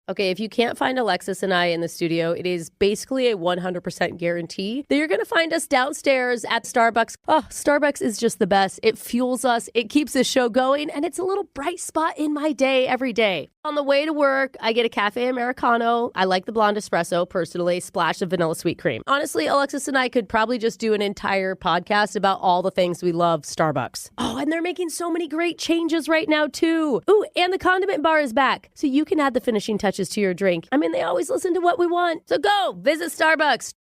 Okay, if you can't find Alexis and I in the studio, it is basically a 100% guarantee that you're going to find us downstairs at Starbucks. Oh, Starbucks is just the best. It fuels us, it keeps this show going, and it's a little bright spot in my day every day. On the way to work, I get a cafe Americano. I like the blonde espresso, personally, splash of vanilla sweet cream. Honestly, Alexis and I could probably just do an entire podcast about all the things we love Starbucks. Oh, and they're making so many great changes right now, too. Ooh, and the condiment bar is back, so you can add the finishing touches to your drink. I mean, they always listen to what we want. So go visit Starbucks.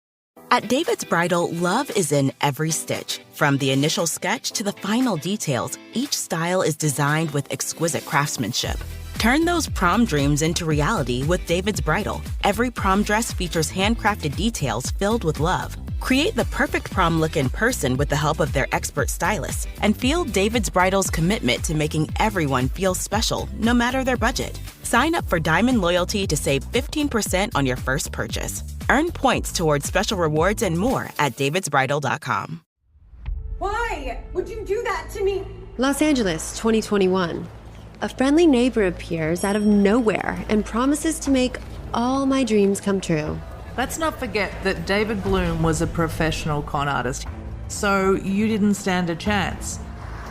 At David's Bridal, love is in every stitch. From the initial sketch to the final details, each style is designed with exquisite craftsmanship. Turn those prom dreams into reality with David's Bridal. Every prom dress features handcrafted details filled with love. Create the perfect prom look in person with the help of their expert stylists, and feel David's Bridal's commitment to making everyone feel special, no matter their budget. Sign up for Diamond Loyalty to save 15% on your first purchase. Earn points towards special rewards and more at davidsbridal.com. Why would you do that to me? Los Angeles, 2021. A friendly neighbor appears out of nowhere and promises to make all my dreams come true. Let's not forget that David Bloom was a professional con artist, so you didn't stand a chance.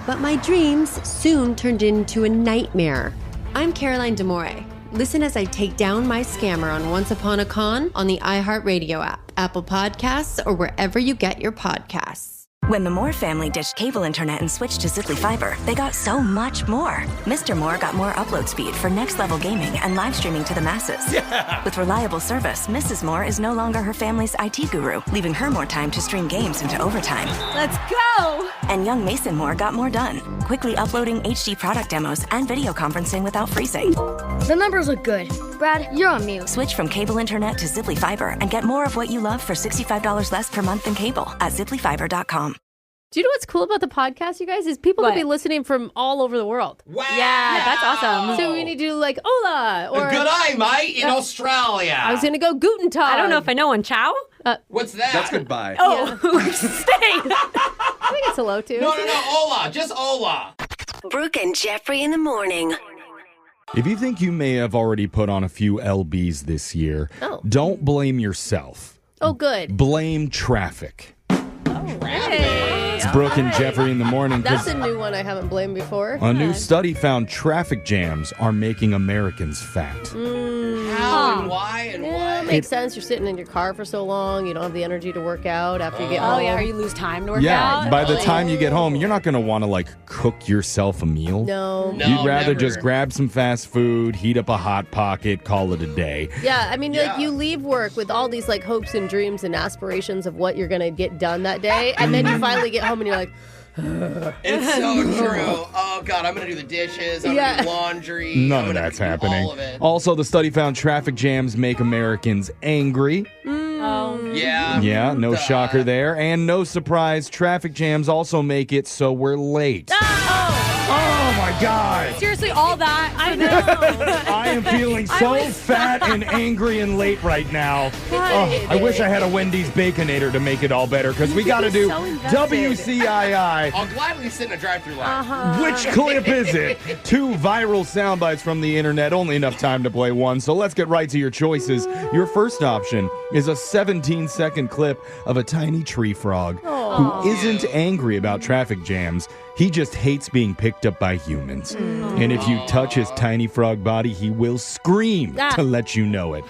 But my dreams soon turned into a nightmare. I'm Caroline D'Amore. Listen as I take down my scammer on Once Upon a Con on the iHeartRadio app, Apple Podcasts, or wherever you get your podcasts. When the Moore family ditched cable internet and switched to Ziply Fiber, they got so much more. Mr. Moore got more upload speed for next-level gaming and live streaming to the masses. Yeah. With reliable service, Mrs. Moore is no longer her family's IT guru, leaving her more time to stream games into overtime. Let's go! And young Mason Moore got more done, quickly uploading HD product demos and video conferencing without freezing. The numbers look good. Brad, you're on mute. Switch from cable internet to Ziply Fiber and get more of what you love for $65 less per month than cable at ziplyfiber.com. Do you know what's cool about the podcast, you guys? Is people could be listening from all over the world. Wow. Yeah, that's awesome. So we need to do like hola or good eye, mate, in Australia. I was going to go guten tag. I don't know if I know one. Ciao? What's that? That's goodbye. Oh, stay. I think it's hello, too. No, hola. Just hola. Brooke and Jeffrey in the morning. If you think you may have already put on a few LBs this year, don't blame yourself. Oh, good. Blame traffic. Hey. It's Brooke and Jeffrey in the morning. That's a new one I haven't blamed before. A new study found traffic jams are making Americans fat. How and why and what? It makes sense. You're sitting in your car for so long. You don't have the energy to work out after you get home. Oh, yeah. Or you lose time to work out. Yeah, by the time you get home, you're not going to want to, cook yourself a meal. No. You'd rather never. just grab some fast food, heat up a Hot Pocket, call it a day. Yeah, I mean, you leave work with all these, hopes and dreams and aspirations of what you're going to get done that day, and then you finally get home and you're like, it's so true. Oh, God, I'm going to do the dishes. I'm going to do laundry. None of that's happening. All of it. Also, the study found traffic jams make Americans angry. Yeah. Yeah, no shocker there. And no surprise, traffic jams also make it so we're late. Oh, my God. Seriously, all that. I know. I am feeling so fat and angry and late right now. Right. I wish I had a Wendy's Baconator to make it all better, because we got to do WCII. I'll gladly sit in a drive-thru line. Which clip is it? 2 viral sound bites from the internet. Only enough time to play one, so let's get right to your choices. Your first option is a 17-second clip of a tiny tree frog who isn't angry about traffic jams. He just hates being picked up by humans. And if you touch his tiny frog body, he will scream to let you know it.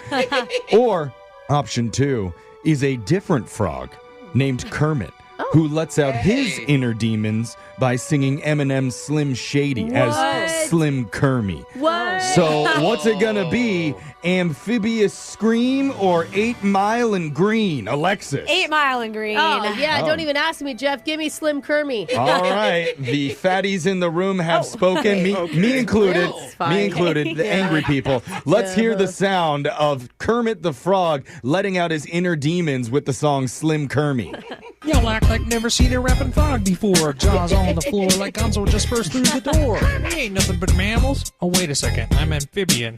Or option 2 is a different frog named Kermit, who lets out his inner demons by singing Eminem's Slim Shady as Slim Kermie. What? So what's it gonna be? Amphibious Scream or 8 Mile and Green? Alexis. 8 Mile and Green. Oh, yeah, don't even ask me, Jeff. Give me Slim Kermie. All right, the fatties in the room have spoken, me included, the angry people. Let's hear the sound of Kermit the Frog letting out his inner demons with the song Slim Kermie. Y'all act like never seen a rapping frog before. Jaws on the floor like Gonzo just burst through the door. We ain't nothing but mammals. Oh, wait a second, I'm amphibian.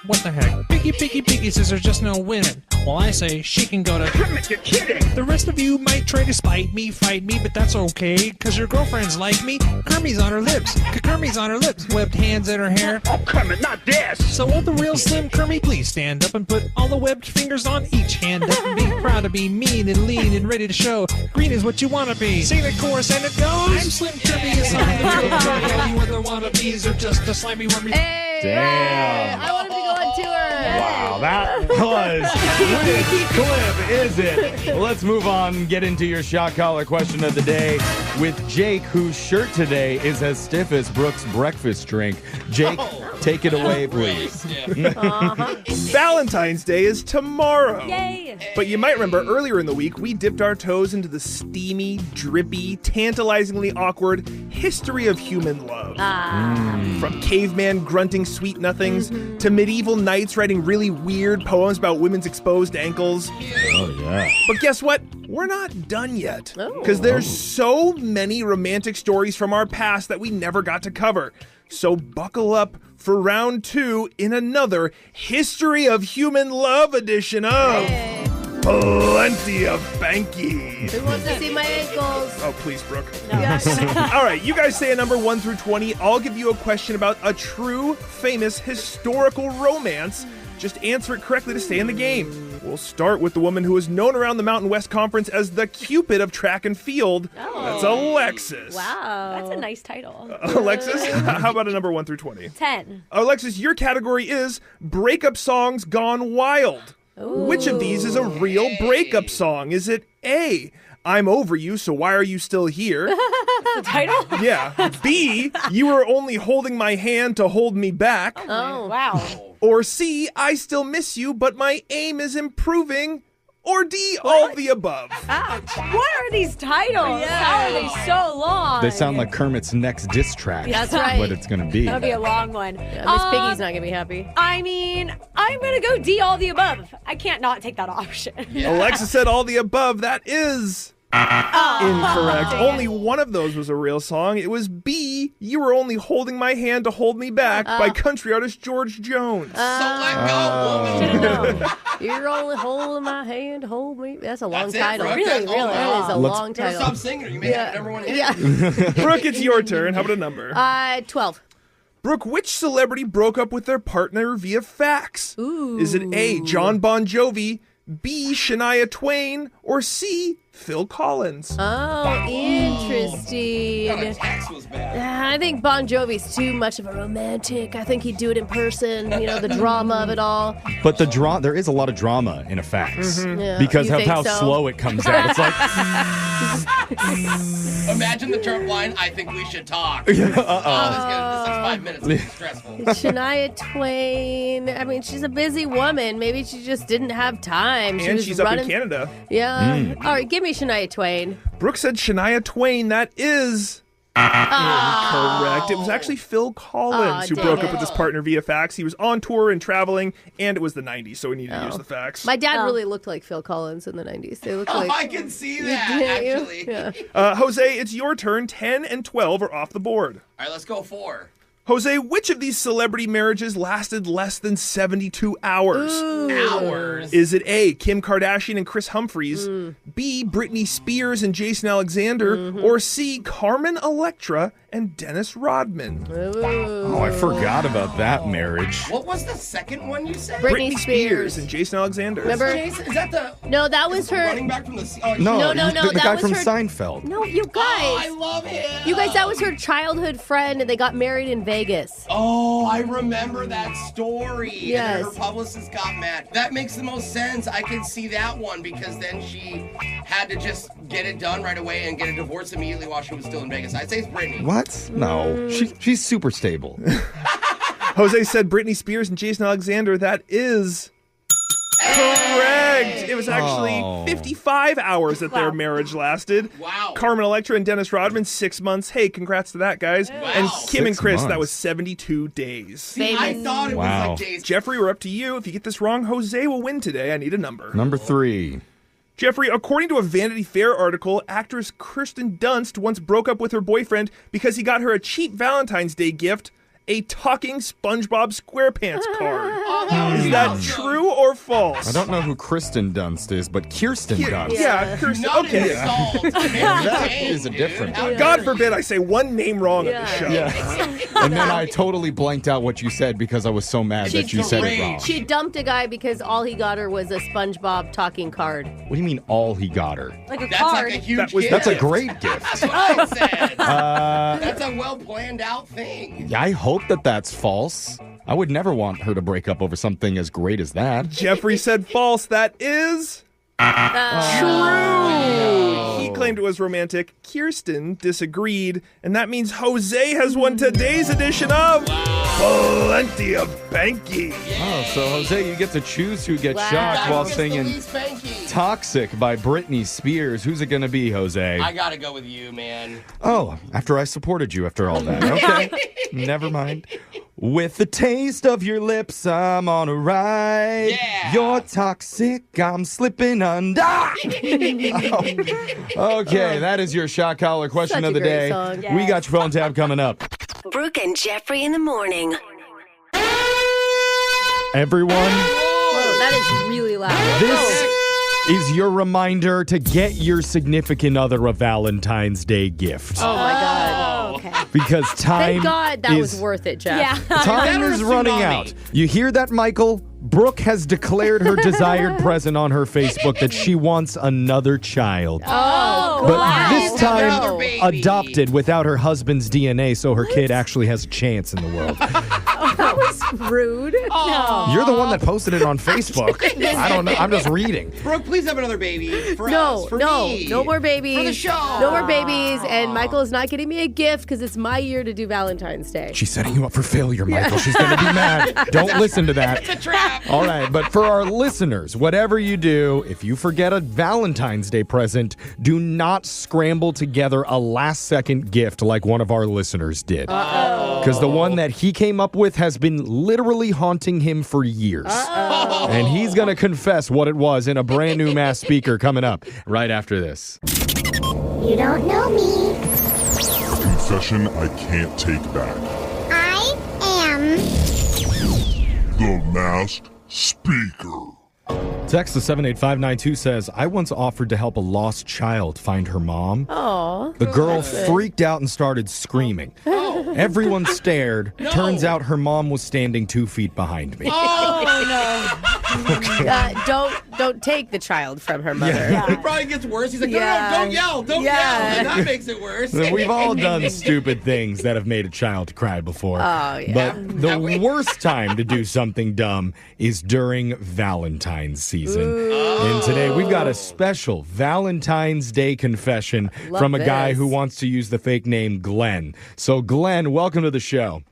What the heck? Piggy, scissors, just no winning. Well, I say she can go to... Kermit, you're kidding! The rest of you might try to spite me, fight me, but that's okay, because your girlfriends like me. Kermit's on her lips. Kermit's on her lips. Webbed hands in her hair. Oh, Kermit, not this! So won't the real Slim Kermit please stand up and put all the webbed fingers on each hand up and be proud to be mean and lean and ready to show green is what you want to be. Sing the chorus and it goes. I'm Slim Kermit, yes, I'm the real Kermit. All you other wannabes are just a slimy wormy. Hey, Damn. I want him to go on tour. Wow, that was which clip is it? Let's move on and get into your shot collar question of the day with Jake, whose shirt today is as stiff as Brooke's breakfast drink. Jake, take it away, please. Valentine's Day is tomorrow. Yay! But you might remember earlier in the week, we dipped our toes into the steamy, drippy, tantalizingly awkward history of human love. From caveman grunting sweet nothings to medieval knights writing really weird poems about women's exposed ankles. Oh, yeah. But guess what? We're not done yet. Because there's so many romantic stories from our past that we never got to cover. So buckle up for round 2 in another History of Human Love edition of Plenty of Bankies. Who wants to see my ankles? Oh, please, Brooke. No. All right, you guys say a number 1 through 20. I'll give you a question about a true, famous, historical romance. Just answer it correctly to stay in the game. We'll start with the woman who is known around the Mountain West Conference as the Cupid of track and field. That's Alexis. Wow. That's a nice title. Alexis, how about a number 1 through 20? 10. Alexis, your category is breakup songs gone wild. Which of these is a real breakup song? Is it A, I'm over you, so why are you still here? That's the title? Yeah. B, you were only holding my hand to hold me back. Oh, wow. Or C, I still miss you, but my aim is improving. Or D, all the above. Ouch. What are these titles? How are they so long? They sound like Kermit's next diss track. That's right. What it's going to be. That'll be a long one. Yeah, Miss Piggy's not going to be happy. I mean, I'm going to go D, all the above. I can't not take that option. Alexa said all the above. That is incorrect. Dang it. Only one of those was a real song. It was B, You Were Only Holding My Hand to Hold Me Back by country artist George Jones. So let go, woman. You're only holding my hand to hold me. That's a long That's it, title. Brooke. Really, That's- that is a Let's- long Better title. stop singing. You may have number 1 hit. Yeah. Brooke, it's your turn. How about a number? 12. Brooke, which celebrity broke up with their partner via fax? Ooh. Is it A, John Bon Jovi, B, Shania Twain, or C, Phil Collins? Oh, interesting. God, text was bad. I think Bon Jovi's too much of a romantic. I think he'd do it in person, the drama of it all. But there is a lot of drama in a fax. Yeah. Because You of think how so? slow it comes out. It's like, Imagine the term line, I think we should talk. This is 5 minutes. It's stressful. Shania Twain. I mean, she's a busy woman. Maybe she just didn't have time. She And was she's running. up in Canada. Yeah. All right, give me Shania Twain. Brooke said Shania Twain. That is incorrect. It was actually Phil Collins who dang broke up it. with his partner via fax. He was on tour and traveling, and it was the 90s, so we needed to use the fax. My dad really looked like Phil Collins in the 90s. They looked like. I can see that, Didn't you? actually. Yeah. Jose, it's your turn. 10 and 12 are off the board. All right, let's go 4. Jose, which of these celebrity marriages lasted less than 72 hours? Hours. Is it A, Kim Kardashian and Chris Humphries, B, Britney Spears and Jason Alexander, or C, Carmen Electra and Dennis Rodman? oh, I forgot about that marriage. What was the second one you said? Britney Spears. and Jason Alexander. Remember? Jason, is that the No, that was her. running back from the sea? Oh, No, No, the that guy was from her- Seinfeld. No, you guys. I love him. You guys, that was her childhood friend, and they got married in Vegas. Oh, I remember that story. Yes. And her publicist got mad. That makes the most sense. I can see that one because then she had to just get it done right away and get a divorce immediately while she was still in Vegas. I'd say it's Britney. What? No. She's super stable. Jose said Britney Spears and Jason Alexander. That is correct. It was actually 55 hours that their marriage lasted. Wow. Carmen Electra and Dennis Rodman, 6 months. Hey, congrats to that, guys. And Kim and 6 Chris, that months. was 72 days. See, I thought it was like days. Jeffrey, we're up to you. If you get this wrong, Jose will win today. I need a number. Number 3. Jeffrey, according to a Vanity Fair article, actress Kirsten Dunst once broke up with her boyfriend because he got her a cheap Valentine's Day gift, a talking SpongeBob SquarePants card. Is that true or or false? I don't know who Kristen Dunst is, but Kirsten Dunst. Yeah, Kirsten. Not Okay. insult. That is a different thing. God forbid I say one name wrong on the show. Yeah. And then I totally blanked out what you said because I was so mad that you said it wrong. She dumped a guy because all he got her was a SpongeBob talking card. What do you mean all he got her? Like a That's card. like a huge gift. That's a great gift. That's what I said. That's a well planned out thing. Yeah, I hope that that's false. I would never want her to break up over something as great as that. Jeffrey said false. That is true. He claimed it was romantic. Kirsten disagreed, and that means Jose has won today's edition of Plenty of Banky. Oh, so Jose, you get to choose who gets shocked while singing Toxic by Britney Spears. Who's it going to be, Jose? I gotta go with you, man. Oh, after I supported you after all that. Okay, never mind. With the taste of your lips, I'm on a ride. Yeah. You're toxic, I'm slipping under. Okay, that is your shock collar question Such of a the great day. song. We got your phone tab coming up. Brooke and Jeffrey in the morning. Everyone, Whoa, that is really loud. this is your reminder to get your significant other a Valentine's Day gift. Oh my God. Okay. Because time Thank God that was is worth it, Jeff. Yeah. Time is running out. You hear that, Michael? Brooke has declared her desired present on her Facebook that she wants another child. Oh, But wow. this time, Another baby. adopted without her husband's DNA, so her kid actually has a chance in the world. That was rude. You're the one that posted it on Facebook. I don't know. I'm just reading. Brooke, please have another baby for No, us. For no, me. no more babies. For the show. No more babies. And Michael is not getting me a gift because it's my year to do Valentine's Day. She's setting you up for failure, Michael. She's going to be mad. Don't listen to that. It's a trap. All right, but for our listeners, whatever you do, if you forget a Valentine's Day present, do not scramble together a last-second gift like one of our listeners did. Because the one that he came up with has been literally haunting him for years. And he's going to confess what it was in a brand new Mass Speaker coming up right after this. You don't know me. Confession I can't take back. I am The Masked Speaker. Text to 78592 says, I once offered to help a lost child find her mom. Aw. The girl freaked out and started screaming. Everyone stared. Turns out her mom was standing 2 feet behind me. Don't take the child from her mother. It probably gets worse. He's like, no, don't yell. Don't yell. And that makes it worse. We've all done stupid things that have made a child cry before. Oh, yeah. But the worst time to do something dumb is during Valentine's season. And today we've got a special Valentine's Day confession from a guy who wants to use the fake name Glenn. So Glenn, welcome to the show.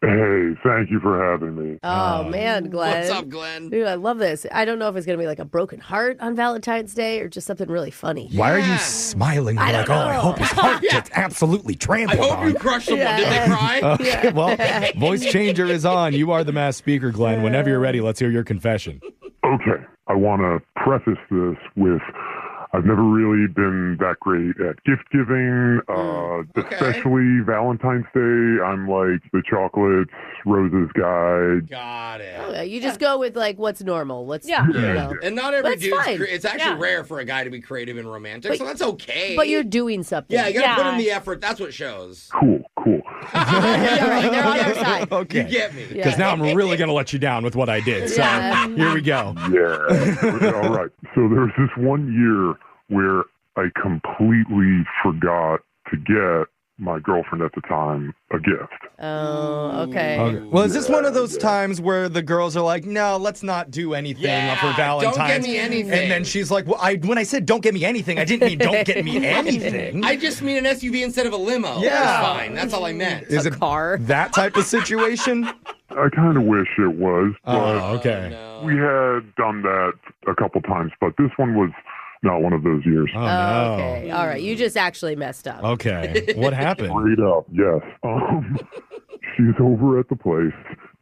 Hey, thank you for having me. Oh, man, Glenn. What's up, Glenn? Dude, I love this. I don't know if it's going to be like a broken heart on Valentine's Day or just something really funny. Why are you smiling? I You're like, don't oh, I know. hope his heart gets absolutely I trampled hope on. you crushed someone. Did they cry? Okay, well, voice changer is on. You are the Mass Speaker, Glenn. Whenever you're ready, let's hear your confession. Okay, I want to preface this with I've never really been that great at gift giving, especially Valentine's Day. I'm like the chocolates, roses guy. Got it. Oh, you just go with like what's normal. What's Yeah. you know. And not every That's dude's fine. it's actually rare for a guy to be creative and romantic, so that's okay. But you're doing something. Yeah, you gotta put in the effort. That's what shows. Cool. Yeah, right, they're on our side. Okay. You get me. Because now I'm really going to let you down with what I did. So here we go. Yeah. All right. So there was this one year where I completely forgot to get my girlfriend at the time a gift. Oh, okay. Well, is this one of those times where the girls are like, no, let's not do anything for Valentine's? don't get me anything. And then she's like, well, when I said don't get me anything, I didn't mean don't get me anything. I just mean an SUV instead of a limo. Yeah. That's fine. That's all I meant. Is it car? That type of situation? I kind of wish it was, but okay. we had done that a couple times, but this one was not one of those years. Oh, no. Okay. All right. You just actually messed up. Okay. What happened? Straight up, yes. She's over at the place,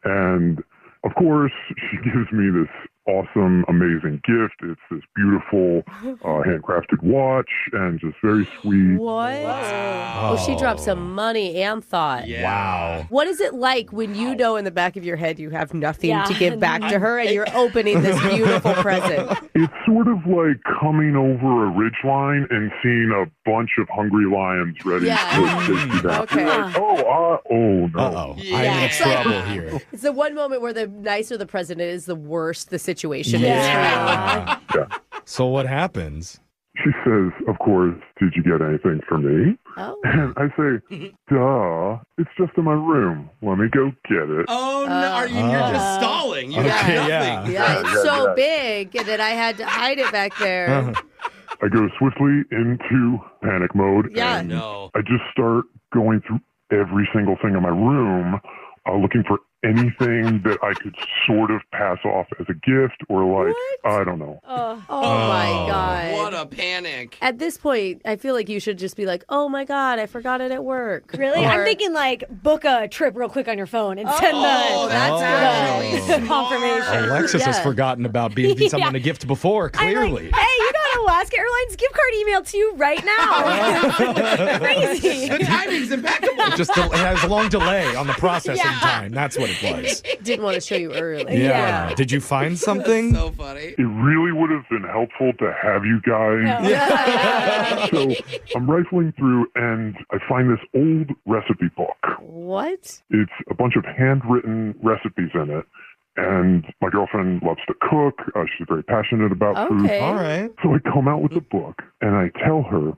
and of course, she gives me this awesome, amazing gift. It's this beautiful handcrafted watch and just very sweet. What? Wow. Oh, she dropped some money and thought. Yeah. Wow. What is it like when you know in the back of your head you have nothing to give back to her and you're opening this beautiful present? It's sort of like coming over a ridgeline and seeing a bunch of hungry lions ready to chase you down. Okay. Like, oh no. Uh-oh. I'm in trouble here. It's the one moment where the nicer the present is, the worse the situation is. Yeah. So what happens? She says, of course, did you get anything for me? Oh. And I say, duh, it's just in my room. Let me go get it. Oh, no, you're just stalling. You got nothing. Yeah, it's so big that I had to hide it back there. I go swiftly into panic mode. Yeah. And I just start going through every single thing in my room, looking for anything that I could sort of pass off as a gift or like, I don't know. Oh my God. What a panic. At this point, I feel like you should just be like, oh my God, I forgot it at work. Really? I'm thinking like book a trip real quick on your phone and send the confirmation. Alexis has forgotten about being someone a gift before, clearly. I'm like, hey, you got Alaska Airlines gift card email to you right now. Crazy. The timing's impeccable. It has a long delay on the processing time. That's what it was. Didn't want to show you early. Yeah. Did you find something? So funny. It really would have been helpful to have you guys. So I'm rifling through and I find this old recipe book. What? It's a bunch of handwritten recipes in it. And my girlfriend loves to cook. She's very passionate about food. All right. So I come out with the book and I tell her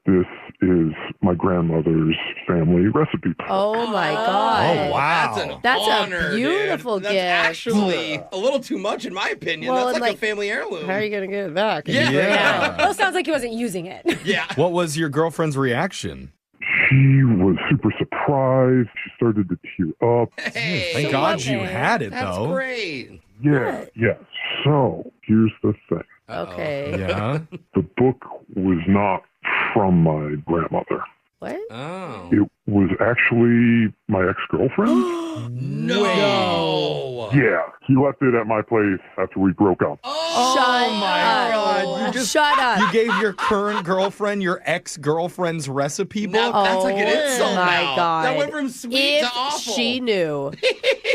this is my grandmother's family recipe book. Oh my God. Oh, wow. That's honor, a beautiful dude. gift. That's actually a little too much in my opinion. Well, That's and like a family heirloom. How are you going to get it back? Yeah. Well, it sounds like he wasn't using it. Yeah. What was your girlfriend's reaction? She was super surprised. She started to tear up. Hey, Thank God you had it, That's though. great. Yeah. So here's the thing. Okay. Yeah. The book was not from my grandmother. What? Oh. It was actually my ex-girlfriend. No. Yeah. He left it at my place after we broke up. Shut God. Shut up. You gave your current girlfriend your ex-girlfriend's recipe book? Now, that's like an insult my now. God. That went from sweet to awful. She knew.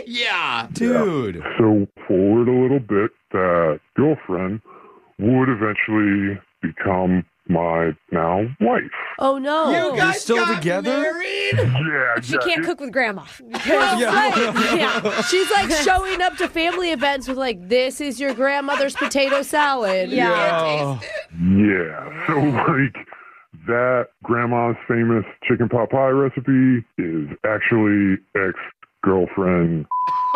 Yeah. Dude. So forward a little bit, that girlfriend would eventually become my now wife. Oh, no. You guys You're still got together? married? Yeah. She can't cook with grandma. Yeah. She's like showing up to family events with like, this is your grandmother's potato salad. Yeah. Yeah. So like that grandma's famous chicken pot pie recipe is actually ex-girlfriend.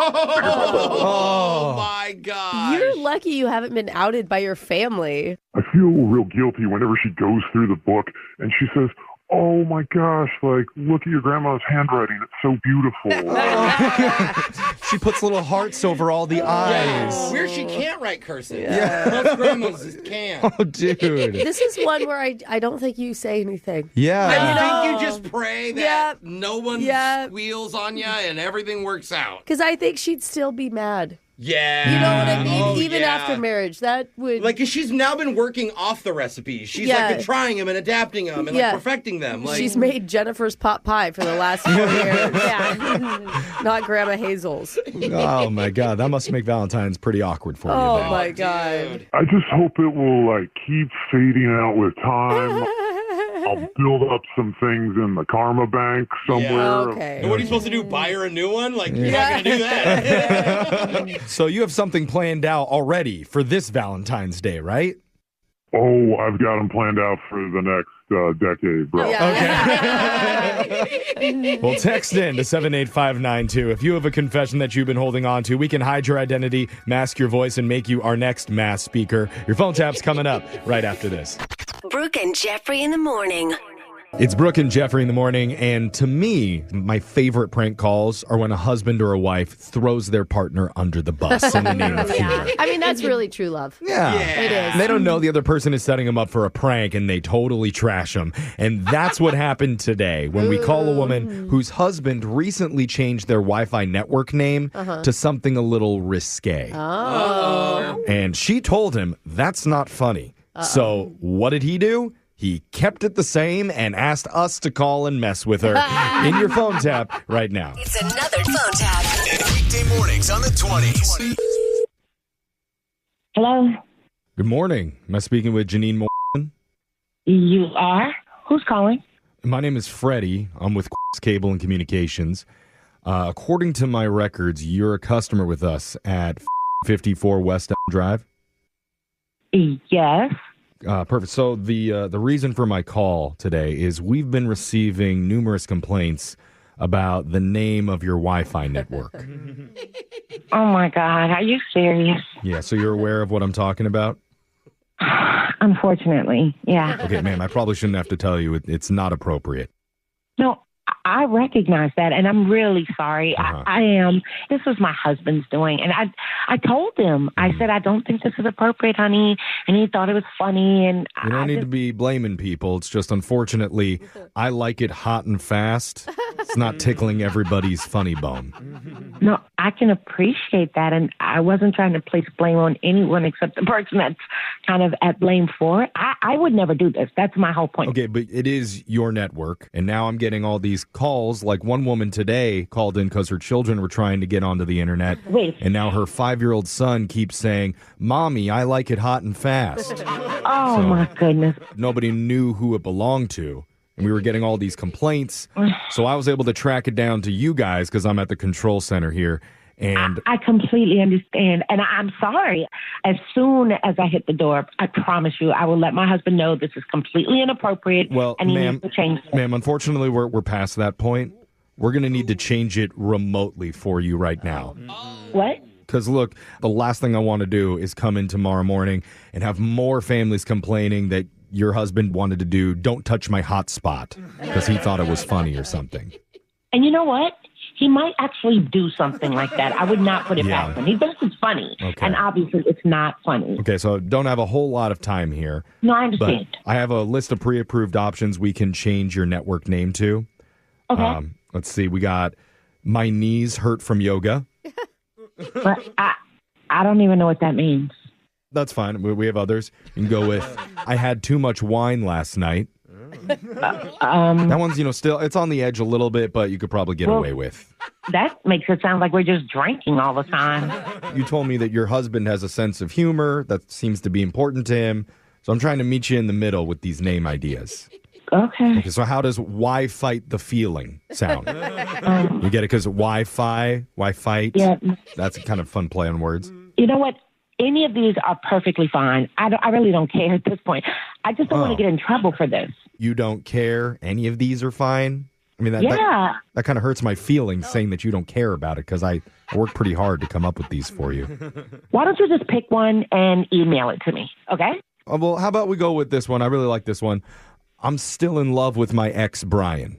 Oh my God. You're lucky you haven't been outed by your family. I feel real guilty whenever she goes through the book and she says, oh my gosh, like, look at your grandma's handwriting. It's so beautiful. She puts little hearts over all the eyes. Where she can't write cursive. Yeah. Most grandmas can't. Oh, dude. This is one where I don't think you say anything. Yeah. I think you just pray that no one squeals on you and everything works out. Because I think she'd still be mad. Yeah. You know what I mean? Oh, Even after marriage, that would... Like, 'cause she's now been working off the recipes. She's, like, been trying them and adapting them and, like, perfecting them. Like, she's made Jennifer's pot pie for the last 4 years. Not Grandma Hazel's. Oh, my God. That must make Valentine's pretty awkward for you. Oh, then. my God. I just hope it will, like, keep fading out with time. I'll build up some things in the karma bank somewhere. Yeah, okay. And what are you supposed to do? Buy her a new one? Like, you're not going to do that. So you have something planned out already for this Valentine's Day, right? Oh, I've got them planned out for the next decade, bro. Okay. Well, text in to 78592. If you have a confession that you've been holding on to, we can hide your identity, mask your voice, and make you our next mass speaker. Your phone tap's coming up right after this. Brooke and Jeffrey in the morning. It's Brooke and Jeffrey in the morning, and to me, my favorite prank calls are when a husband or a wife throws their partner under the bus in the name of humor. I mean, that's really true love. Yeah. It is. They don't know the other person is setting them up for a prank, and they totally trash them. And that's what happened today when we call a woman whose husband recently changed their Wi-Fi network name to something a little risque. Oh. And she told him that's not funny. So what did he do? He kept it the same and asked us to call and mess with her in your phone tap right now. It's another phone tap. Weekday mornings on the 20s. Hello? Good morning. Am I speaking with Janine Morgan? You are? Who's calling? My name is Freddie. I'm with Cable and Communications. According to my records, you're a customer with us at 54 West Elm Drive? Yes. Perfect. So the reason for my call today is we've been receiving numerous complaints about the name of your Wi-Fi network. Oh, my God. Are you serious? Yeah, so you're aware of what I'm talking about? Unfortunately, yeah. Okay, ma'am, I probably shouldn't have to tell you. It's not appropriate. No, I recognize that, and I'm really sorry. I am. This was my husband's doing, and I told him. I said, I don't think this is appropriate, honey, and he thought it was funny. And you don't need to be blaming people. It's just, unfortunately, I like it hot and fast. It's not tickling everybody's funny bone. No, I can appreciate that, and I wasn't trying to place blame on anyone except the person that's kind of at blame for it. I would never do this. That's my whole point. Okay, but it is your network, and now I'm getting all these calls. Like one woman today called in because her children were trying to get onto the internet. Wait. And now her 5-year-old son keeps saying, Mommy, I like it hot and fast. Oh, my goodness. Nobody knew who it belonged to. And we were getting all these complaints. So I was able to track it down to you guys because I'm at the control center here. And I completely understand. And I'm sorry. As soon as I hit the door, I promise you, I will let my husband know this is completely inappropriate. Well, and he ma'am, needs to change it. Ma'am, unfortunately, we're past that point. We're going to need to change it remotely for you right now. What? Because, look, the last thing I want to do is come in tomorrow morning and have more families complaining that your husband wanted to do don't touch my hot spot because he thought it was funny or something. And you know what? He might actually do something like that. I would not put it past him. He thinks it's funny. Okay. And obviously it's not funny. Okay, so don't have a whole lot of time here. No, I understand. But I have a list of pre-approved options we can change your network name to. Okay. Let's see. We got My Knees Hurt from Yoga. But I don't even know what that means. That's fine. We have others. You can go with I Had Too Much Wine Last Night. That one's, still, it's on the edge a little bit, but you could probably get away with. That makes it sound like we're just drinking all the time. You told me that your husband has a sense of humor that seems to be important to him. So I'm trying to meet you in the middle with these name ideas. Okay. So how does Why Fight the Feeling sound? You get it? Because why fight? Yeah. That's a kind of fun play on words. You know what? Any of these are perfectly fine. I really don't care at this point. I just don't want to get in trouble for this. You don't care? Any of these are fine? I mean, that kind of hurts my feelings saying that you don't care about it because I worked pretty hard to come up with these for you. Why don't you just pick one and email it to me, okay? Well, how about we go with this one? I really like this one. I'm still in love with my ex, Brian.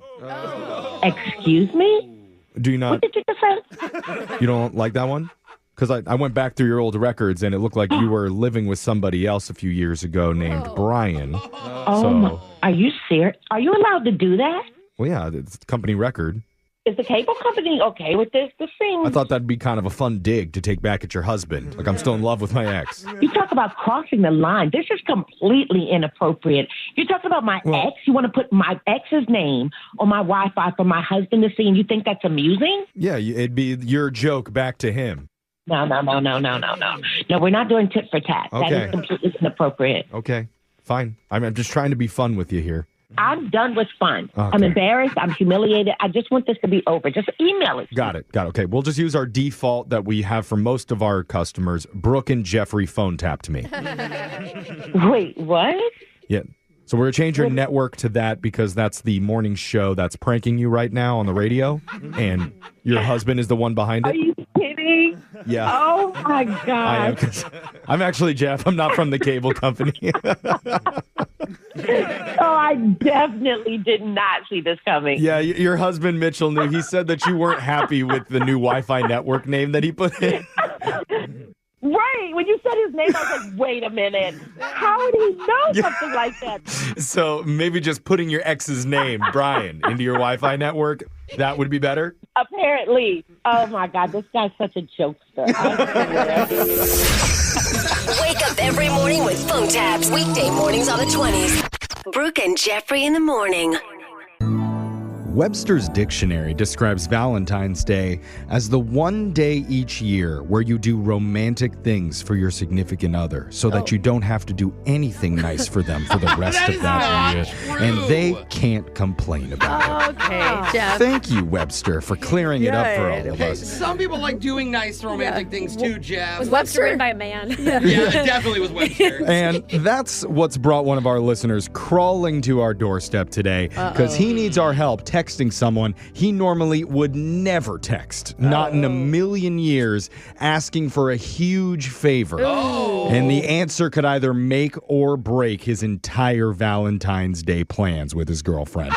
Excuse me? Do you not? What did you just say? You don't like that one? Because I went back through your old records, and it looked like you were living with somebody else a few years ago named Brian. My. Are you serious? Are you allowed to do that? Well, yeah, it's a company record. Is the cable company okay with this? This seems... I thought that'd be kind of a fun dig to take back at your husband. Like, I'm still in love with my ex. You talk about crossing the line. This is completely inappropriate. You talk about my ex. You want to put my ex's name on my Wi-Fi for my husband to see, and you think that's amusing? Yeah, it'd be your joke back to him. No. No, we're not doing tit for tat. Okay. That is completely inappropriate. Okay, fine. I'm just trying to be fun with you here. I'm done with fun. Okay. I'm embarrassed. I'm humiliated. I just want this to be over. Just email it. Got it. Okay, we'll just use our default that we have for most of our customers. Brooke and Jeffrey phone tapped me. Wait, what? Yeah. So we're going to change your network to that because that's the morning show that's pranking you right now on the radio. And your husband is the one behind it. Are you kidding? Yeah. Oh, my God. I am. I'm actually Jeff. I'm not from the cable company. So I definitely did not see this coming. Yeah, your husband Mitchell knew. He said that you weren't happy with the new Wi-Fi network name that he put in. Right. When you said his name, I was like, wait a minute. How would he know something like that? So maybe just putting your ex's name, Brian, into your Wi-Fi network, that would be better? Apparently. Oh, my God. This guy's such a jokester. Wake up every morning with phone tabs. Weekday mornings on the 20s. Brooke and Jeffrey in the morning. Webster's Dictionary describes Valentine's Day as the one day each year where you do romantic things for your significant other so that you don't have to do anything nice for them for the rest of that year. And they can't complain about it. Okay, Jeff. Thank you, Webster, for clearing it up for all of Hey, us. some people like doing nice romantic things too, Jeff. Was Webster written by a man? Yeah, it definitely was Webster. And that's what's brought one of our listeners crawling to our doorstep today because he needs our help texting someone he normally would never text, not in a million years, asking for a huge favor. And the answer could either make or break his entire Valentine's Day plans with his girlfriend.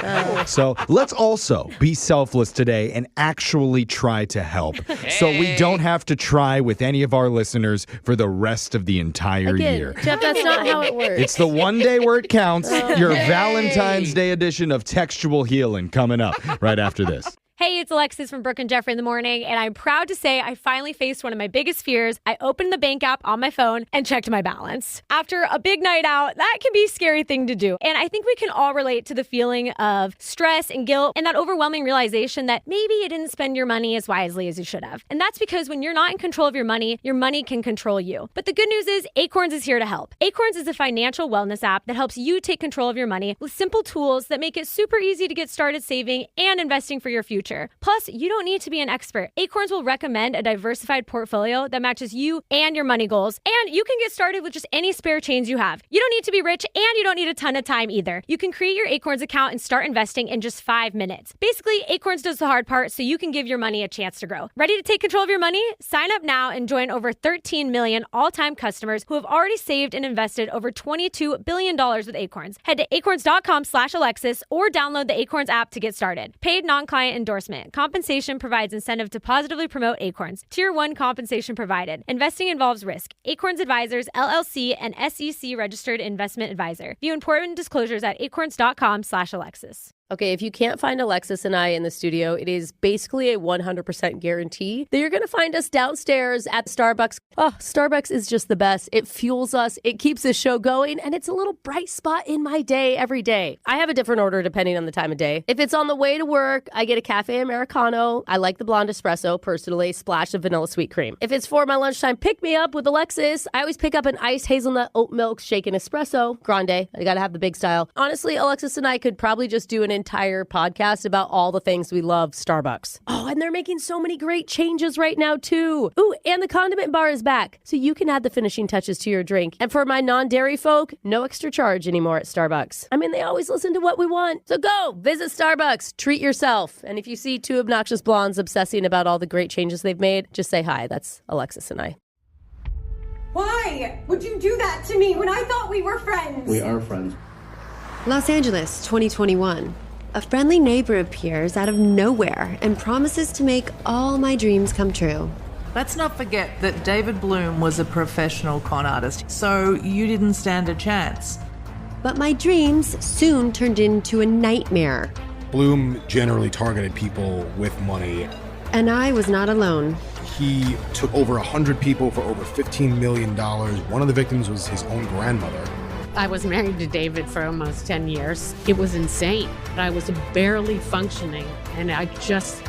So let's also be selfless today and actually try to help so we don't have to try with any of our listeners for the rest of the entire year. Jeff, that's not how it works. It's the one day where it counts. Your Valentine's Day edition of Textual Healing coming up right after this. Hey, it's Alexis from Brooke and Jeffrey in the morning, and I'm proud to say I finally faced one of my biggest fears. I opened the bank app on my phone and checked my balance. After a big night out, that can be a scary thing to do. And I think we can all relate to the feeling of stress and guilt and that overwhelming realization that maybe you didn't spend your money as wisely as you should have. And that's because when you're not in control of your money can control you. But the good news is Acorns is here to help. Acorns is a financial wellness app that helps you take control of your money with simple tools that make it super easy to get started saving and investing for your future. Plus, you don't need to be an expert. Acorns will recommend a diversified portfolio that matches you and your money goals. And you can get started with just any spare change you have. You don't need to be rich and you don't need a ton of time either. You can create your Acorns account and start investing in just 5 minutes. Basically, Acorns does the hard part so you can give your money a chance to grow. Ready to take control of your money? Sign up now and join over 13 million all-time customers who have already saved and invested over $22 billion with Acorns. Head to acorns.com/Alexis or download the Acorns app to get started. Paid non-client endorsement. Compensation provides incentive to positively promote Acorns. Tier 1 compensation provided. Investing involves risk. Acorns Advisors, LLC, and SEC registered investment advisor. View important disclosures at acorns.com/Alexis. Okay, if you can't find Alexis and I in the studio, it is basically a 100% guarantee that you're going to find us downstairs at Starbucks. Oh, Starbucks is just the best. It fuels us, it keeps the show going, and it's a little bright spot in my day every day. I have a different order depending on the time of day. If it's on the way to work, I get a cafe Americano. I like the blonde espresso, personally, splash of vanilla sweet cream. If it's for my lunchtime pick-me-up with Alexis, I always pick up an iced hazelnut oat milk shaken espresso, grande. I gotta have the big style. Honestly, Alexis and I could probably just do an entire podcast about all the things we love Starbucks. Oh, and they're making so many great changes right now too. Ooh, and the condiment bar is back, so you can add the finishing touches to your drink. And for my non-dairy folk, no extra charge anymore at Starbucks. I mean, they always listen to what we want. So go, visit Starbucks, treat yourself. And if you see two obnoxious blondes obsessing about all the great changes they've made, just say hi. That's Alexis and I. Why would you do that to me when I thought we were friends? We are friends. Los Angeles, 2021. A friendly neighbor appears out of nowhere and promises to make all my dreams come true. Let's not forget that David Bloom was a professional con artist, so you didn't stand a chance. But my dreams soon turned into a nightmare. Bloom generally targeted people with money. And I was not alone. He took over 100 people for over $15 million. One of the victims was his own grandmother. I was married to David for almost 10 years. It was insane. I was barely functioning, and I just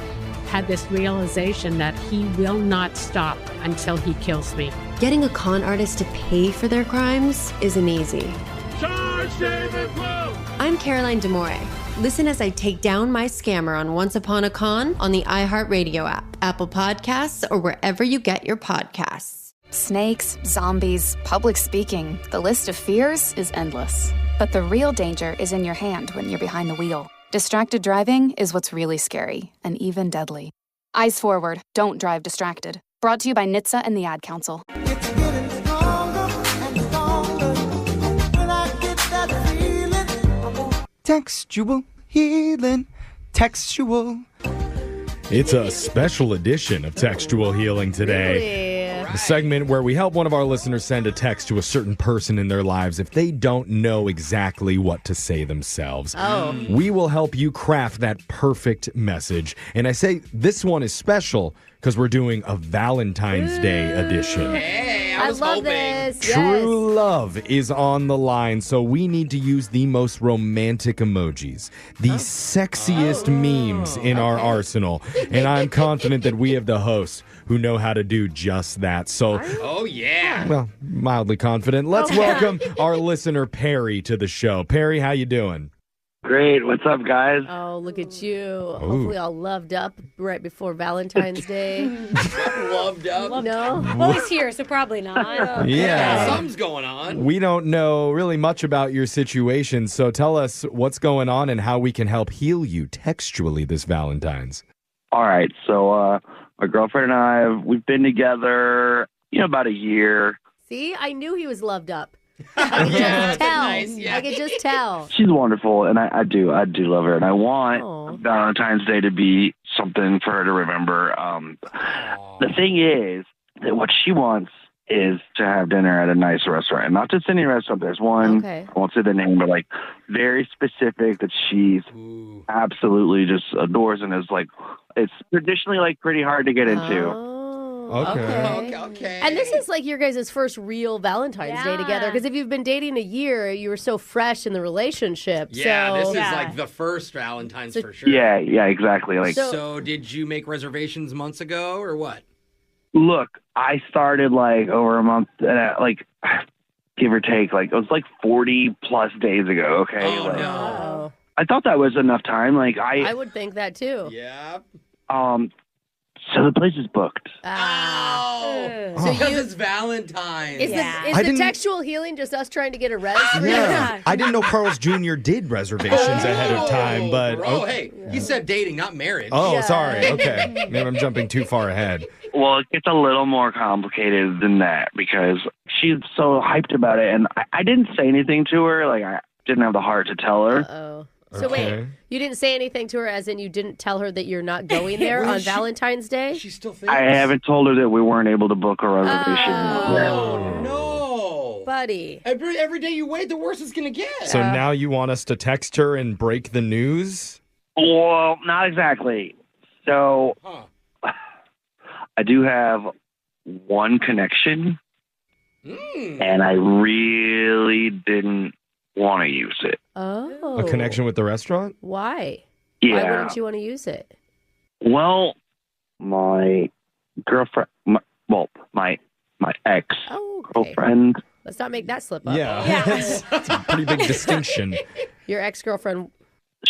had this realization that he will not stop until he kills me. Getting a con artist to pay for their crimes isn't easy. Charge David Bloom! I'm Caroline DeMore. Listen as I take down my scammer on Once Upon a Con on the iHeartRadio app, Apple Podcasts, or wherever you get your podcasts. Snakes, zombies, public speaking, the list of fears is endless. But the real danger is in your hand when you're behind the wheel. Distracted driving is what's really scary and even deadly. Eyes forward, don't drive distracted. Brought to you by NHTSA and the Ad Council. It's getting stronger and stronger. When I get that feeling, textual healing. Textual. It's a special edition of Textual Healing today. The segment where we help one of our listeners send a text to a certain person in their lives if they don't know exactly what to say themselves. We will help you craft that perfect message. And I say this one is special because we're doing a Valentine's Day edition. Hey, I was love hoping. this. True love is on the line, so we need to use the most romantic emojis, the sexiest memes in our arsenal, and I'm confident that we have the hosts who know how to do just that. So, Oh, yeah. well, mildly confident. Let's welcome our listener Perry to the show. Perry, how you doing? Great. What's up, guys? Oh, look at you. Hopefully all loved up right before Valentine's Day. Loved up. No? Well, he's here, so probably not. Yeah. Something's going on. We don't know really much about your situation, so tell us what's going on and how we can help heal you textually this Valentine's. All right. So, my girlfriend and I, we've been together, about a year. See, I knew he was loved up. I could just tell. I could just tell. She's wonderful, and I do love her, and I want Valentine's Day to be something for her to remember. The thing is that what she wants is to have dinner at a nice restaurant, and not just any restaurant. There's one, I won't say the name, but very specific that she's absolutely just adores, and is it's traditionally pretty hard to get into. Okay. And this is your guys' first real Valentine's Day together, because if you've been dating a year, you were so fresh in the relationship. Yeah, so, this is the first Valentine's for sure. Yeah, exactly. So did you make reservations months ago or what? Look, I started over a month, give or take, it was 40 plus days ago. Okay. Oh, no. I thought that was enough time. I would think that too. Yeah. So the place is booked. So because it's Valentine's. Is the textual healing just us trying to get a res? Yeah. I didn't know Carl's Jr. did reservations ahead of time, but... hey, he said dating, not marriage. Oh, sorry. Okay. Maybe I'm jumping too far ahead. Well, it gets a little more complicated than that because she's so hyped about it, and I didn't say anything to her. I didn't have the heart to tell her. Uh-oh. So wait, you didn't say anything to her as in you didn't tell her that you're not going there on Valentine's Day? She still thinks. I haven't told her that we weren't able to book a reservation. Oh, no. Buddy. Every day you wait, the worse it's going to get. So now you want us to text her and break the news? Well, not exactly. So I do have one connection, and I really didn't want to use it. Oh. A connection with the restaurant? Why? Yeah. Why wouldn't you want to use it? Well, my girlfriend, my ex-girlfriend. Let's not make that slip up. Yeah. That's a pretty big distinction. Your ex-girlfriend.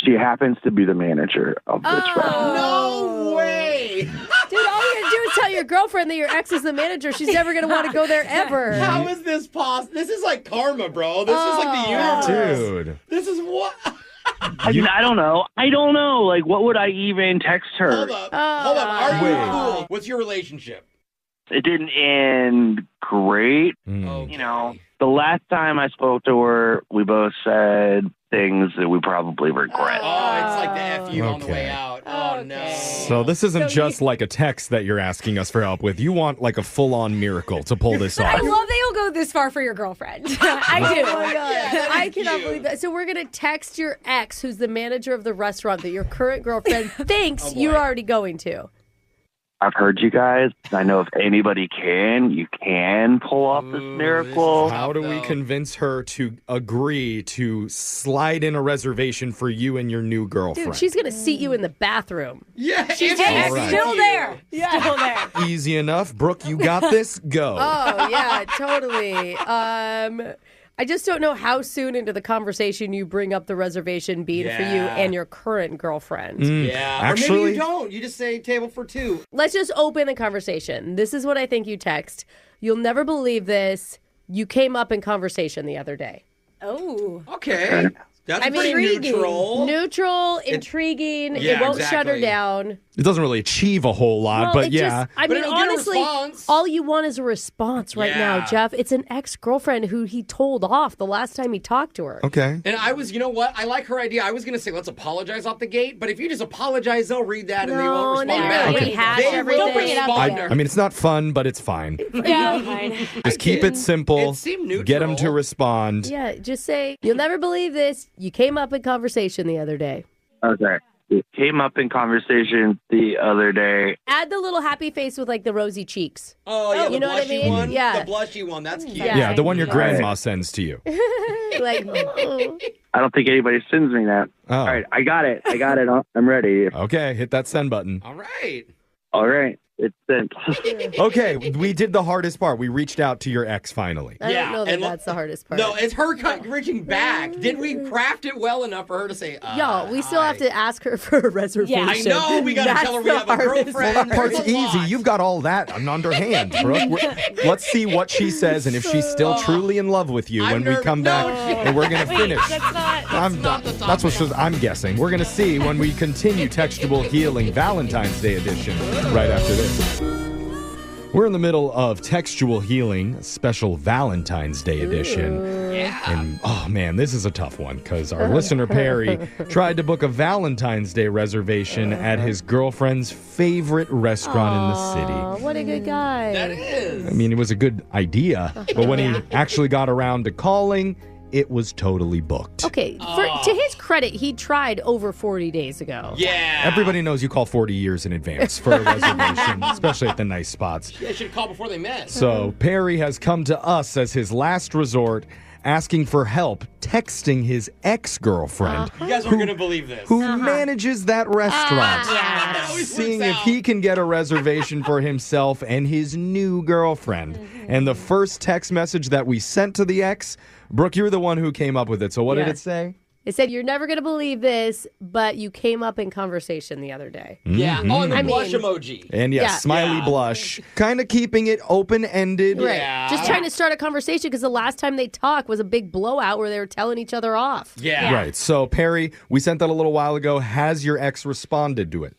She happens to be the manager of this restaurant. No way. Dude, all you gotta do is tell your girlfriend that your ex is the manager. She's never gonna want to go there ever. How is this possible? This is like karma, bro. This is like the universe. Dude. This is what? I don't know. What would I even text her? Hold up. Are you cool? What's your relationship? It didn't end great. Okay. The last time I spoke to her, we both said things that we probably regret. Oh, it's like the F you on the way out. Oh, no. So this isn't just like a text that you're asking us for help with. You want a full-on miracle to pull this off. I love that you'll go this far for your girlfriend. I do. Oh my God. I cannot believe that. So we're going to text your ex, who's the manager of the restaurant that your current girlfriend thinks you're already going to. I've heard you guys. I know if anybody you can pull off this miracle. How do we convince her to agree to slide in a reservation for you and your new girlfriend? Dude, she's going to seat you in the bathroom. Yeah, she's still there. Yeah. Still there. Easy enough. Brooke, you got this? Go. Oh, yeah, totally. I just don't know how soon into the conversation you bring up the reservation being for you and your current girlfriend. Yeah, actually, or maybe you don't. You just say table for two. Let's just open the conversation. This is what I think you text. You'll never believe this. You came up in conversation the other day. Oh. Okay. That's pretty neutral. Neutral, intriguing. It won't shut her down. It doesn't really achieve a whole lot, but yeah. I mean, honestly, all you want is a response right now, Jeff. It's an ex-girlfriend who he told off the last time he talked to her. Okay. And I was, you know what? I like her idea. I was going to say, let's apologize off the gate. But if you just apologize, they'll read that and they won't respond back. Okay. Don't bring it up. I mean, it's not fun, but it's fine. Yeah, fine. Just keep it simple. It seemed neutral. Get them to respond. Yeah, just say, you'll never believe this. You came up in conversation the other day. Okay. It came up in conversation the other day. Add the little happy face with like the rosy cheeks. Oh, yeah, you know what I mean? one? Yeah. The blushy one. That's cute. Yeah, the one your grandma sends to you. Like, I don't think anybody sends me that. Oh. All right, I got it. I'm ready. Okay, hit that send button. All right. All right. It's sent. Okay, we did the hardest part. We reached out to your ex finally. I don't know that that's the hardest part. No, it's her reaching back. Did we craft it well enough for her to say, Yo, we still have to ask her for a reservation. I know. We got to tell her we have a girlfriend. Well, that part's easy. You've got all that underhand, Brooke. Let's see what she says and if she's still truly in love with you when we come back and we're going to finish. That's what I'm guessing. We're going to see when we continue Textual Healing Valentine's Day edition right after this. We're in the middle of Textual Healing, a special Valentine's Day edition. And, oh man, this is a tough one because our listener Perry tried to book a Valentine's Day reservation at his girlfriend's favorite restaurant in the city. What a good guy. That is. I mean, it was a good idea, but when he actually got around to calling, it was totally booked. Okay, to his credit, he tried over 40 days ago. Yeah. Everybody knows you call 40 years in advance for a reservation, especially at the nice spots. Yeah, should have called before they met. So Perry has come to us as his last resort, asking for help texting his ex-girlfriend. You guys aren't going to believe this. Who manages that restaurant. Seeing if he can get a reservation for himself and his new girlfriend. And the first text message that we sent to the ex, Brooke, you were the one who came up with it. So what did it say? It said, you're never going to believe this, but you came up in conversation the other day. Yeah. Mm-hmm. Oh, and the blush emoji. And smiley blush. Kind of keeping it open-ended. Right. Yeah. Just trying to start a conversation because the last time they talked was a big blowout where they were telling each other off. Yeah. Right. So, Perry, we sent that a little while ago. Has your ex responded to it?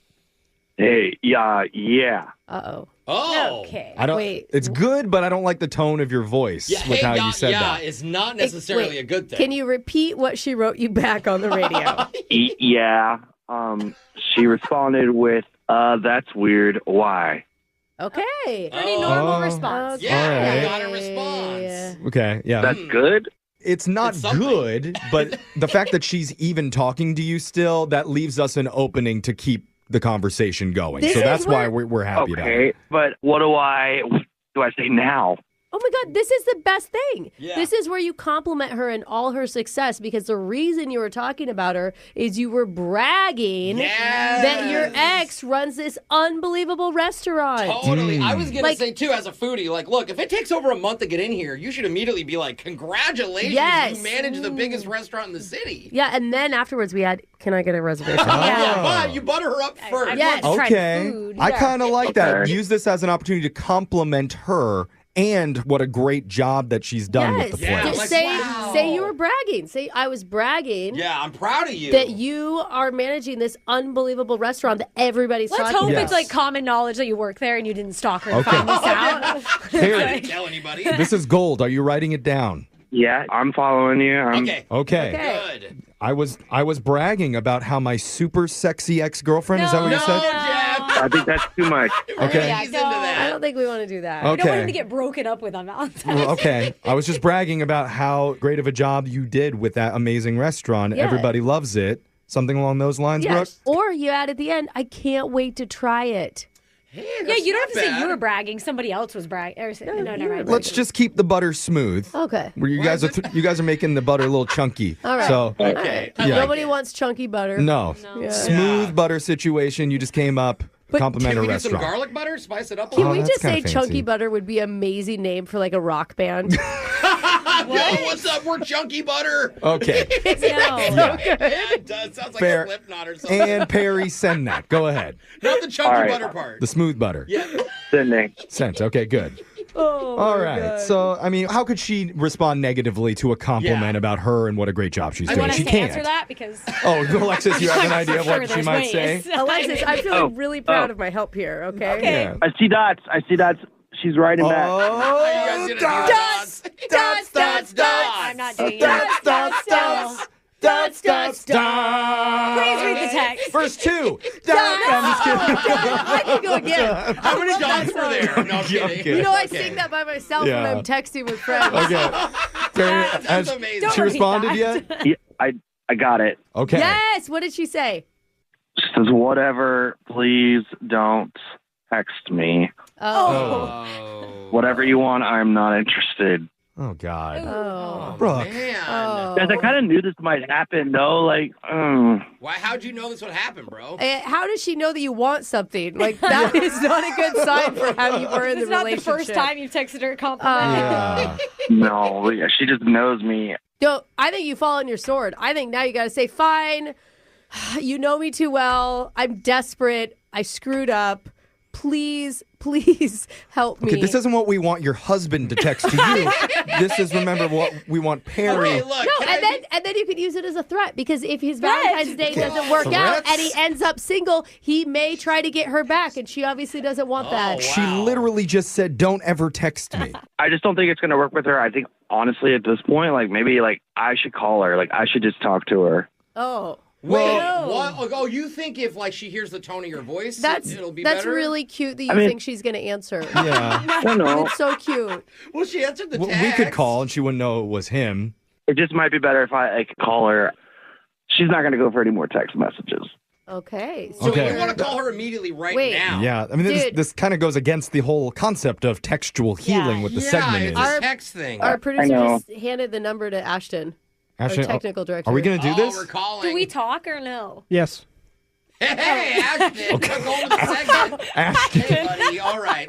Hey, yeah. Uh-oh. Oh. Okay. Wait. It's good, but I don't like the tone of your voice with how you said that. It's not necessarily a good thing. Can you repeat what she wrote you back on the radio? Yeah. She responded with, that's weird. Why? Okay. Pretty normal response. Yeah, I got a response. Okay, yeah. That's good? It's not good, but the fact that she's even talking to you still, that leaves us an opening to keep the conversation going. So that's why we're happy about it. Okay, but what do I say now? Oh my God, this is the best thing. Yeah. This is where you compliment her in all her success because the reason you were talking about her is you were bragging that your ex runs this unbelievable restaurant. Totally. I was going to say, too, as a foodie, look, if it takes over a month to get in here, you should immediately be like, congratulations, you manage the biggest restaurant in the city. Yeah, and then afterwards we had, can I get a reservation? But you butter her up first. Yes. Okay. I kind of like that. Use this as an opportunity to compliment her and what a great job that she's done with the place. Just say you were bragging. Say I was bragging. Yeah, I'm proud of you. That you are managing this unbelievable restaurant that everybody's Let's talking hope about. it's like common knowledge that you work there and you didn't stalk her and find this out. I didn't tell anybody. This is gold. Are you writing it down? Yeah, I'm following you. Okay. Good. I was bragging about how my super sexy ex-girlfriend, is that what you said? I think that's too much. Okay. I don't think we want to do that. Okay. We don't want him to get broken up with on Valentine's Day. Well, okay. I was just bragging about how great of a job you did with that amazing restaurant. Yeah. Everybody loves it. Something along those lines, Brooke? Yes. Or you add at the end, I can't wait to try it. Hey, yeah, you don't have to say you were bragging. Somebody else was bragging. No, never mind. Let's just keep the butter smooth. Okay. Where you guys are making the butter a little chunky. All right. So okay. Nobody wants chunky butter. No. Yeah. Smooth butter situation. You just came up. Compliment Can a we get restaurant. some garlic butter? Spice it up a Can little? we just say kinda Chunky fancy. Butter would be an amazing name for like a rock band? Yo, what's up? We're Chunky Butter. Okay. Yeah, it does. Sounds like Fair. a Slipknot or something. And Perry, send that. Go ahead. Not the Chunky All right. Butter part. The smooth butter. Yeah. Sending. Sent. Okay, good. All right. So, I mean, how could she respond negatively to a compliment about her and what a great job she's doing? She can't. Answer that because. Oh, Alexis, you have an idea of what she might say? Alexis, I'm feeling really proud of my help here. Okay. Yeah. I see dots. She's writing back. Oh, dots. I'm not doing it. Dots. Please read the text. Verse 2. I'm just kidding. I can go again. How many dots were there? No, I'm kidding. You know, I sing that by myself when I'm texting with friends. Okay. That's amazing. Has she responded yet? Yeah, I got it. Okay. Yes. What did she say? She says, whatever, please don't text me. Oh. Whatever you want, I'm not interested. Oh, God. Oh. Brooke. Man. Guys, I kind of knew this might happen, though. Like, Why? How'd you know this would happen, bro? How does she know that you want something? Like, that is not a good sign for how you were in the relationship. It's not the first time you've texted her a compliment. no, she just knows me. No, I think you fall on your sword. I think now you got to say, fine, you know me too well. I'm desperate. I screwed up. Please help me. Okay, this isn't what we want your husband to text to you. This is, remember, what we want Perry. Okay, look, no, and then you could use it as a threat, because if his Valentine's Day doesn't work out and he ends up single, he may try to get her back, and she obviously doesn't want that. Wow. She literally just said, don't ever text me. I just don't think it's going to work with her. I think, honestly, at this point, like, maybe, like, I should call her. Like, I should just talk to her. Oh. Wait, what? Oh, you think if like she hears the tone of your voice, it'll be better? That's really cute that you think she's going to answer. Yeah. I don't know. It's so cute. Well, she answered the text. We could call and she wouldn't know it was him. It just might be better if I could call her. She's not going to go for any more text messages. Okay. So you want to call her immediately now? Yeah, I mean, this kind of goes against the whole concept of textual healing with the segment. It's a text thing. Our producer just handed the number to Ashton. Ashton, our technical director. Are we going to do this? We're calling. Do we talk or no? Yes. Hey, Ashton. Okay. We're going to the segment. Ashton. Hey, buddy. All right.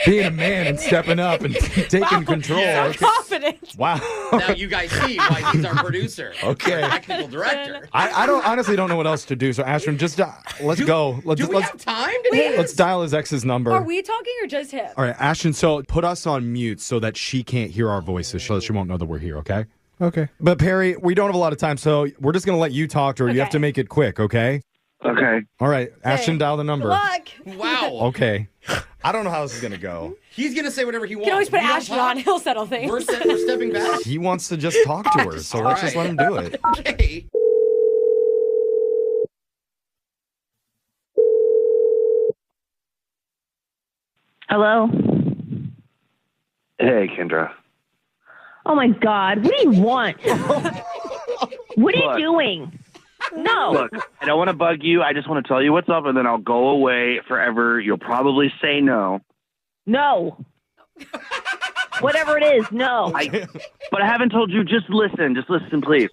Being a man and stepping up and taking control. So confident. Wow. Now you guys see why he's our producer. Okay. Our technical director. I honestly don't know what else to do. So Ashton, just let's go. Do we have time today? Let's dial his ex's number. Are we talking or just him? All right, Ashton. So put us on mute so that she can't hear our voices, so that she won't know that we're here. Okay. Okay. But Perry, we don't have a lot of time, so we're just going to let you talk to her. You have to make it quick, okay? Okay. All right. Ashton, dial the number. Good luck. Wow. Okay. I don't know how this is going to go. He's going to say whatever he wants. You can always put We don't Ashton talk. on. He'll settle things. We're stepping back. He wants to just talk to her, so let's just let him do it. Okay. Hello? Hey, Kendra. Oh my God, what do you want? What are Look. you doing? No. Look, I don't want to bug you. I just want to tell you what's up, and then I'll go away forever. You'll probably say no. No. Whatever it is, no. But I haven't told you. Just listen. Just listen, please.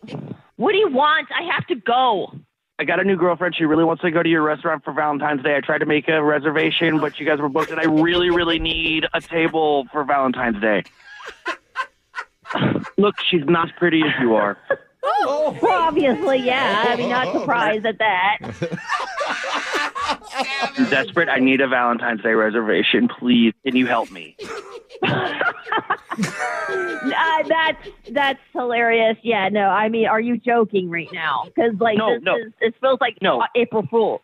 What do you want? I have to go. I got a new girlfriend. She really wants to go to your restaurant for Valentine's Day. I tried to make a reservation, but you guys were booked, and I really, really need a table for Valentine's Day. Look, she's not as pretty as you are. Oh, well, obviously, yeah. I mean, not surprised at that. I'm desperate. I need a Valentine's Day reservation. Please, can you help me? That's hilarious. Yeah, no, I mean, are you joking right now? Because, like, this feels like April Fool.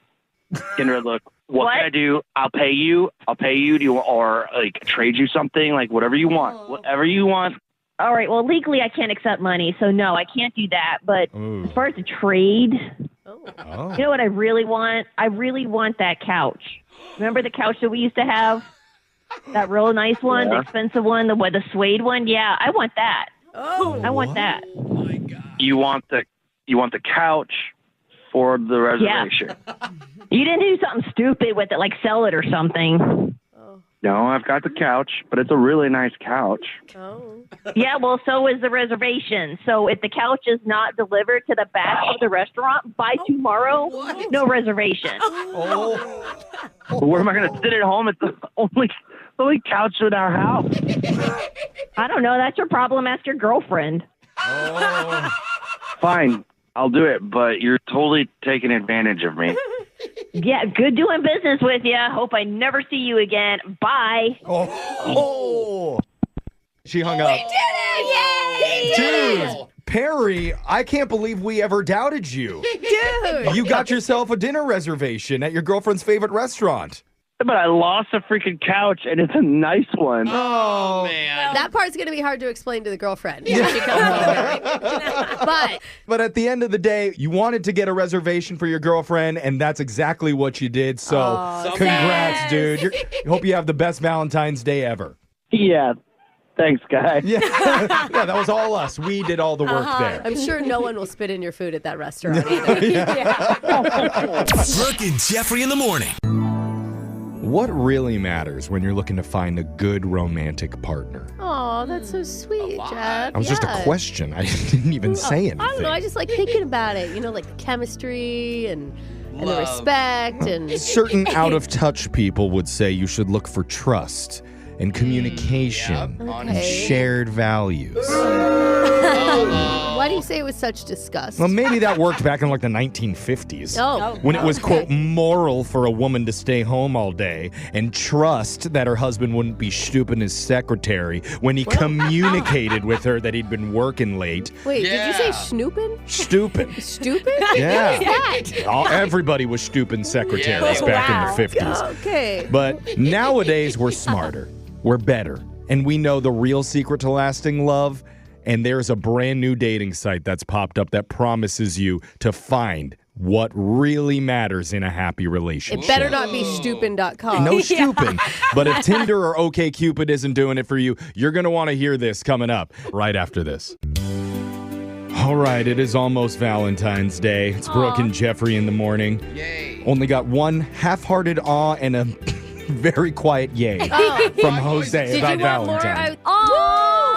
Kendra, look, what can I do? I'll pay you. Do you, or, like, trade you something? Like, whatever you want. Whatever you want. All right, well, legally I can't accept money, so no, I can't do that. But as far as the trade, you know what I really want? I really want that couch. Remember the couch that we used to have? That real nice one, the expensive one, the suede one? Yeah, I want that. Oh, I want that. Oh my God. You want the couch for the reservation. Yeah. You didn't do something stupid with it, like sell it or something. No, I've got the couch, but it's a really nice couch. Oh. Yeah, well, so is the reservation. So if the couch is not delivered to the back of the restaurant by tomorrow, no reservation. Where am I going to sit at home? It's the only couch in our house. I don't know. That's your problem. Ask your girlfriend. Fine, I'll do it, but you're totally taking advantage of me. Yeah, good doing business with you. Hope I never see you again. Bye. Oh. She hung up. We did it! Yay! Dude, Perry, I can't believe we ever doubted you. Dude! You got yourself a dinner reservation at your girlfriend's favorite restaurant. But I lost a freaking couch, and it's a nice one. Oh, man. That part's going to be hard to explain to the girlfriend. When she comes over. But at the end of the day, you wanted to get a reservation for your girlfriend, and that's exactly what you did. So congrats, dude. Hope you have the best Valentine's Day ever. Yeah. Thanks, guys. Yeah, that was all us. We did all the work there. I'm sure no one will spit in your food at that restaurant either. Brooke and Jeffrey in the morning. What really matters when you're looking to find a good romantic partner? Oh, that's so sweet, Jeff. That was just a question. I didn't even say anything. I don't know. I just like thinking about it. You know, like the chemistry and the respect and certain out-of-touch people would say you should look for trust and communication and shared values. Why do you say it with such disgust? Well, maybe that worked back in like the 1950s. Oh. When it was, quote, moral for a woman to stay home all day and trust that her husband wouldn't be stooping his secretary when he communicated with her that he'd been working late. Wait, did you say snooping? Stooping. Stooping? Yeah. What is that? Everybody was stooping secretaries back in the 50s. Okay. But nowadays, we're smarter. We're better. And we know the real secret to lasting love. And there's a brand new dating site that's popped up that promises you to find what really matters in a happy relationship. It better not be stooping.com. No stooping. But if Tinder or OkCupid isn't doing it for you, you're going to want to hear this coming up right after this. All right, it is almost Valentine's Day. It's Brooke and Jeffrey in the morning. Yay. Only got one half-hearted awe and a very quiet yay from Jose about Valentine's. All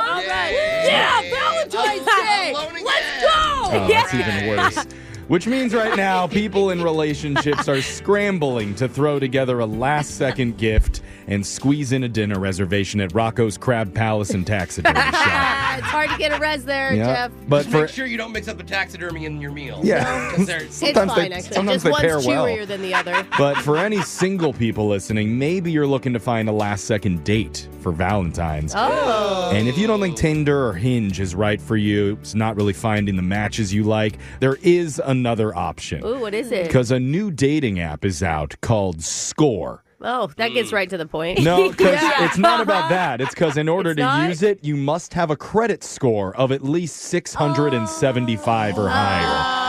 right. Yeah, Valentine's Day. Let's go. Oh, that's even worse. Which means right now, people in relationships are scrambling to throw together a last-second gift and squeeze in a dinner reservation at Rocco's Crab Palace and Taxidermy Shop. It's hard to get a res there, Yeah, Jeff. but Just make sure you don't mix up the taxidermy in your meal. Yeah. It's fine, actually. sometimes Just they one's pair well. chewier than the other. But for any single people listening, maybe you're looking to find a last-second date for Valentine's. Oh. And if you don't think Tinder or Hinge is right for you, it's not really finding the matches you like, there is another option. Ooh, what is it? Because a new dating app is out called Score. Oh, that gets right to the point. No, because it's not about that. It's because in order to use it, you must have a credit score of at least 675 or higher.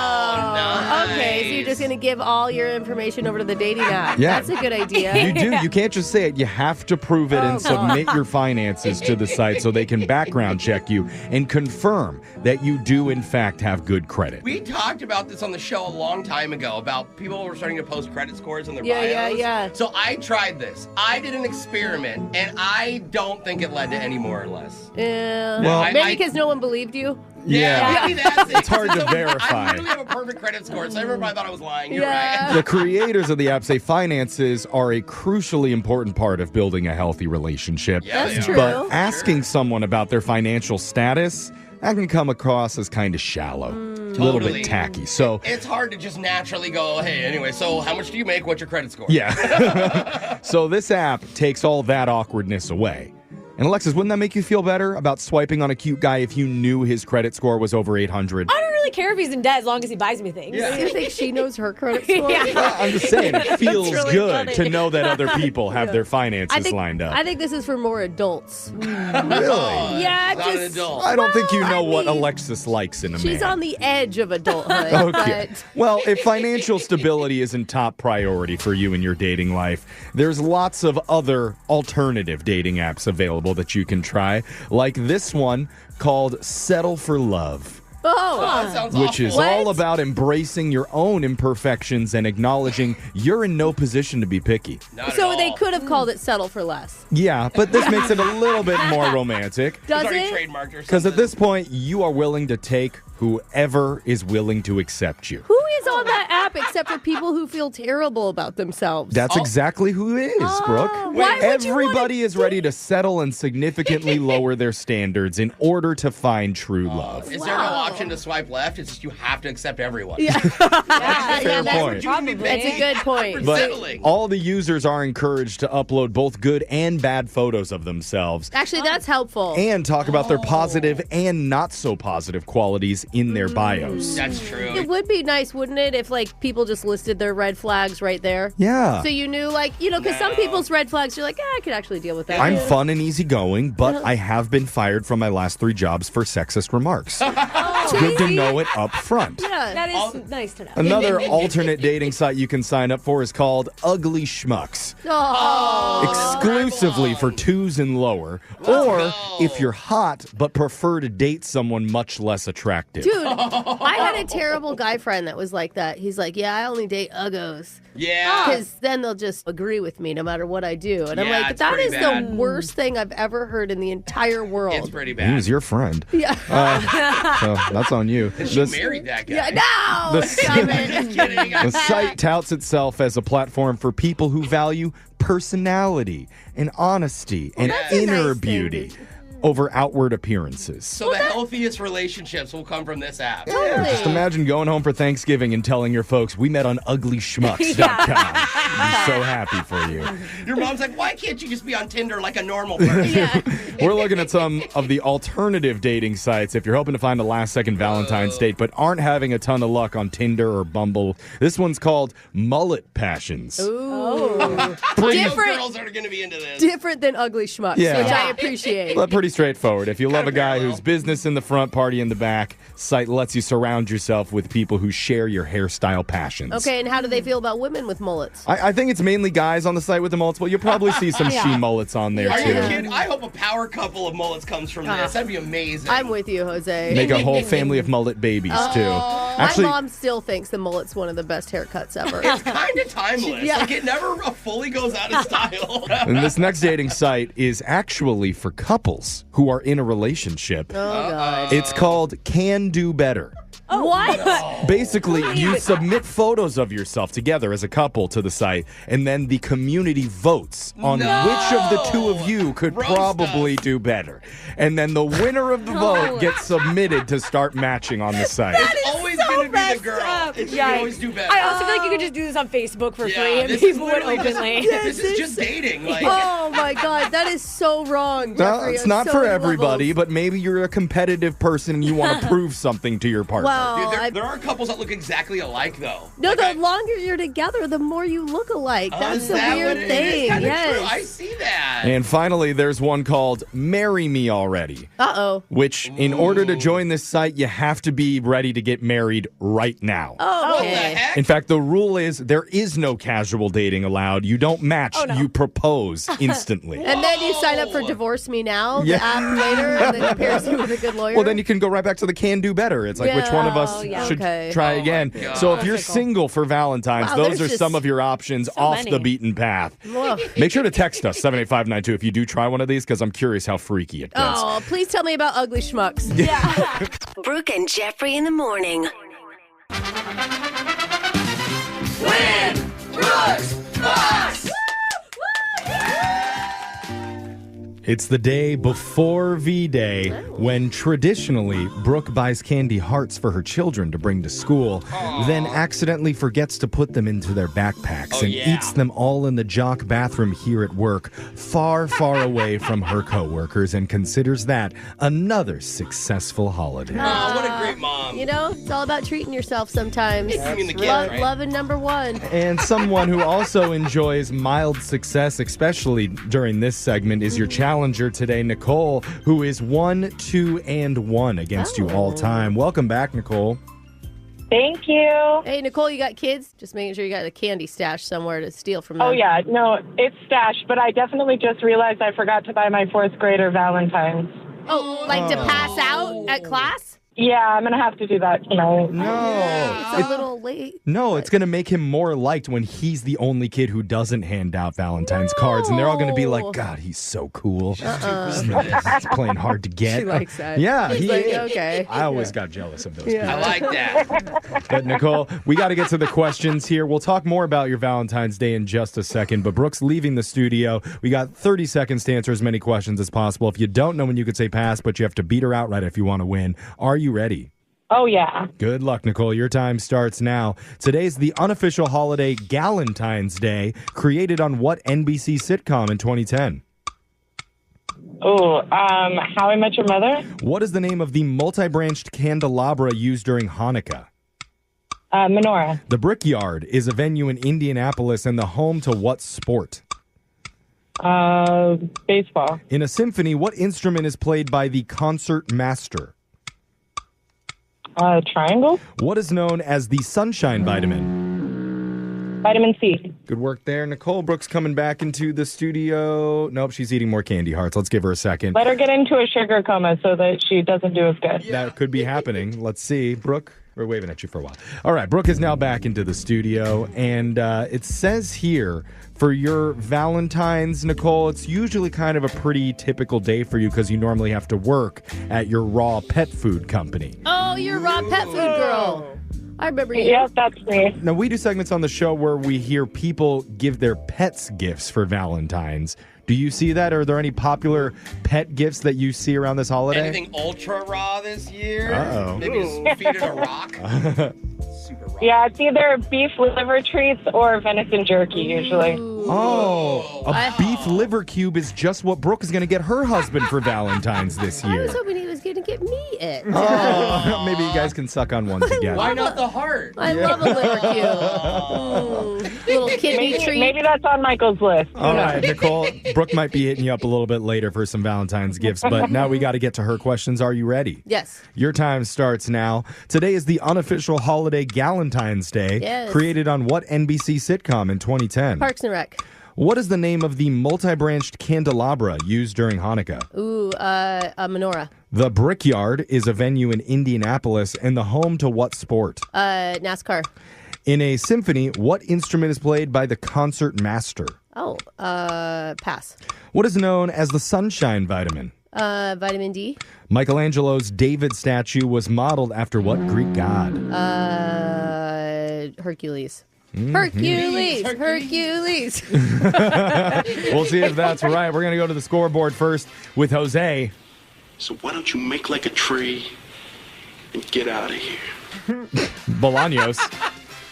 Okay, so you're just going to give all your information over to the dating app. Yeah. That's a good idea. You do. You can't just say it. You have to prove it and submit your finances to the site so they can background check you and confirm that you do, in fact, have good credit. We talked about this on the show a long time ago about people were starting to post credit scores in their Yeah, bios. yeah. So I tried this. I did an experiment, and I don't think it led to any more or less. Yeah. Well, maybe because no one believed you. Yeah. Maybe that's it. It's hard to So verify. I really have a perfect credit score, so everybody thought I was lying. You're Yeah. right. The creators of the app say finances are a crucially important part of building a healthy relationship. Yeah, That's they true. are. But asking someone about their financial status, that can come across as kind of shallow. A little Totally. bit tacky. So, It's hard to just naturally go, hey, anyway, so how much do you make? What's your credit score? yeah. So this app takes all that awkwardness away. And Alexis, wouldn't that make you feel better about swiping on a cute guy if you knew his credit score was over 800? I don't really care if he's in debt as long as he buys me things. Do you think she knows her credit score? Well, I'm just saying, it feels really good funny. to know that other people have their finances lined up. I think this is for more adults. Really? Yeah, Not an just adult. I don't think you know what Alexis likes in a man. she's on the edge of adulthood. Okay. But Well, if financial stability isn't top priority for you in your dating life, there's lots of other alternative dating apps available that you can try, like this one called Settle for Love. That sounds Which is awful. all about embracing your own imperfections and acknowledging you're in no position to be picky. Not at so all. they could have called it Settle for Less. Yeah, but this makes it a little bit more romantic. It's Does already it? trademarked or Because something. at this point, you are willing to take whoever is willing to accept you. Who is on that app except for people who feel terrible about themselves? That's exactly who it is, Brooke. Why would you Everybody is ready to settle and significantly lower their standards in order to find true love. Is there no option to swipe left? It's just you have to accept everyone. Yeah. Fair point. That's a good point. But all the users are encouraged to upload both good and bad photos of themselves Actually, that's helpful. and talk about their positive and not so positive qualities in their bios. That's true. It would be nice, wouldn't it, if like people just listed their red flags right there? Yeah. So you knew, like, because some people's red flags, you're like, I could actually deal with that. I'm fun and easygoing, but I have been fired from my last 3 jobs for sexist remarks. It's good to know it up front. Yeah, that is nice to know. Another alternate dating site you can sign up for is called Ugly Schmucks. Exclusively for 2s and lower. Or if you're hot but prefer to date someone much less attractive. Dude, I had a terrible guy friend that was like that. He's like, yeah, I only date uggos. Yeah. Because then they'll just agree with me no matter what I do. And I'm Yeah, like, it's that pretty is bad. the worst thing I've ever heard in the entire world. It's pretty He bad. was your friend. Yeah. So that's on you. She married that guy. Yeah, no! The- Stop it. Just kidding. The site touts itself as a platform for people who value personality and honesty and that's a inner nice thing beauty over outward appearances. So the healthiest relationships will come from this app. Just imagine going home for Thanksgiving and telling your folks, we met on uglyschmucks.com. I'm so happy for you. Your mom's like, why can't you just be on Tinder like a normal person? We're looking at some of the alternative dating sites if you're hoping to find a last-second Valentine's date but aren't having a ton of luck on Tinder or Bumble. This one's called Mullet Passions. Ooh. Different girls are going to be into this. Different than ugly schmucks, which I appreciate. But pretty straightforward. If you love a guy who's business in the front, party in the back, site lets you surround yourself with people who share your hairstyle passions. Okay, and how do they feel about women with mullets? I think it's mainly guys on the site with the mullets, but you'll probably see some she mullets on there, Are too. you kidding? I hope a power couple of mullets comes from this. That'd be amazing. I'm with you, Jose. Make a whole family of mullet babies, too. Actually, my mom still thinks the mullet's one of the best haircuts ever. It's kind of timeless. Yeah. Like, it never fully goes out of style. and this next dating site is actually for couples who are in a relationship. Oh, God. It's called Can Do Better. What? Basically, you submit photos of yourself together as a couple to the site, and then the community votes on which of the two of you could probably do better. And then the winner of the vote gets submitted to start matching on the site. It's always going to be the girl. It should always do better. I also feel like you could just do this on Facebook for free and this people is would literally openly. This is just dating. Like, Oh, my God. That is so wrong, Well, Jeffrey. it's on not so for many everybody, levels. but maybe you're a competitive person and you want to prove something to your partner. Well, Dude, there are couples that look exactly alike, though. No, the longer you're together, the more you look alike. That's Is the that weird what it is? thing. Kinda Yes. true. I see that. And finally, there's one called Marry Me Already. Uh-oh. Which, in order to join this site, you have to be ready to get married right now. Oh, What the okay. heck? In fact, the rule is there is no casual dating allowed. You don't match, you propose instantly. And then you sign up for Divorce Me Now, Yeah. the app later, and then it pairs you with a good lawyer. Well, then you can go right back to the Can Do Better. It's like, which one of us should try again? So if you're single for Valentine's, Wow, those there's are some just of your options off the beaten path. Ugh. Make sure to text us, 78592, if you do try one of these, because I'm curious how freaky it gets. Oh, please tell me about ugly schmucks. Brooke and Jeffrey in the morning. Win! Brooks! Box! It's the day before V-Day when traditionally Brooke buys candy hearts for her children to bring to school, then accidentally forgets to put them into their backpacks and eats them all in the jock bathroom here at work, far, far away from her coworkers, and considers that another successful holiday. Oh, what a great mom. You know, it's all about treating yourself sometimes. I mean, the kid, Love, right? loving number one. And someone who also enjoys mild success, especially during this segment, is your challenger today, Nicole, who is 1-2-1 against you all time. Welcome back, Nicole. Thank you. Hey, Nicole, you got kids? Just making sure you got a candy stash somewhere to steal from them. Oh, yeah. No, it's stashed, but I definitely just realized I forgot to buy my fourth grader Valentine's. Oh, like to pass out at class? Yeah, I'm going to have to do that tonight. No. It's a little late. No, it's going to make him more liked when he's the only kid who doesn't hand out Valentine's cards. And they're all going to be like, God, he's so cool. He's playing hard to get. She likes that. Yeah. He's like, okay. I always got jealous of those people. I like that. But Nicole, we got to get to the questions here. We'll talk more about your Valentine's Day in just a second. But Brooke's leaving the studio. We got 30 seconds to answer as many questions as possible. If you don't know when you could say pass, but you have to beat her outright if you want to win. Are you ready? Oh, yeah. Good luck, Nicole. Your time starts now. Today's the unofficial holiday Galentine's Day, created on what NBC sitcom in 2010? Oh, How I Met Your Mother? What is the name of the multi-branched candelabra used during Hanukkah? Menorah. The Brickyard is a venue in Indianapolis and the home to what sport? Baseball. In a symphony, what instrument is played by the concert master? Triangle. What is known as the sunshine vitamin? Vitamin C. Good work there. Nicole Brooks coming back into the studio. Nope, she's eating more candy hearts. Let's give her a second. Let her get into a sugar coma so that she doesn't do as good. That could be happening. Let's see. Brooke, we're waving at you for a while. All right, Brooke is now back into the studio, and it says here for your Valentine's, Nicole, it's usually kind of a pretty typical day for you because you normally have to work at your raw pet food company. Oh, you're a raw pet food girl. I remember you. Yeah, that's me. Now, we do segments on the show where we hear people give their pets gifts for Valentine's. Do you see that? Are there any popular pet gifts that you see around this holiday? Anything ultra raw this year? Uh-oh. Maybe feed it a rock? Super raw. Yeah, it's either beef liver treats or venison jerky, usually. Oh, a beef liver cube is just what Brooke is going to get her husband for Valentine's this year. I was hoping he was going to get me it. Oh, maybe you guys can suck on one together. Why not the heart? I love a liver cube. Little kidney treat. Maybe that's on Michael's list. All right, Nicole, Brooke might be hitting you up a little bit later for some Valentine's gifts, but now we got to get to her questions. Are you ready? Yes. Your time starts now. Today is the unofficial holiday Galentine's Day, Yes. created on what NBC sitcom in 2010? Parks and Rec. What is the name of the multi-branched candelabra used during Hanukkah? Ooh, a menorah. The Brickyard is a venue in Indianapolis and the home to what sport? NASCAR. In a symphony, what instrument is played by the concert master? Oh, pass. What is known as the sunshine vitamin? Vitamin D. Michelangelo's David statue was modeled after what Greek god? Hercules. Hercules! We'll see if that's right. We're going to go to the scoreboard first with Jose. So why don't you make like a tree and get out of here? Bolaños.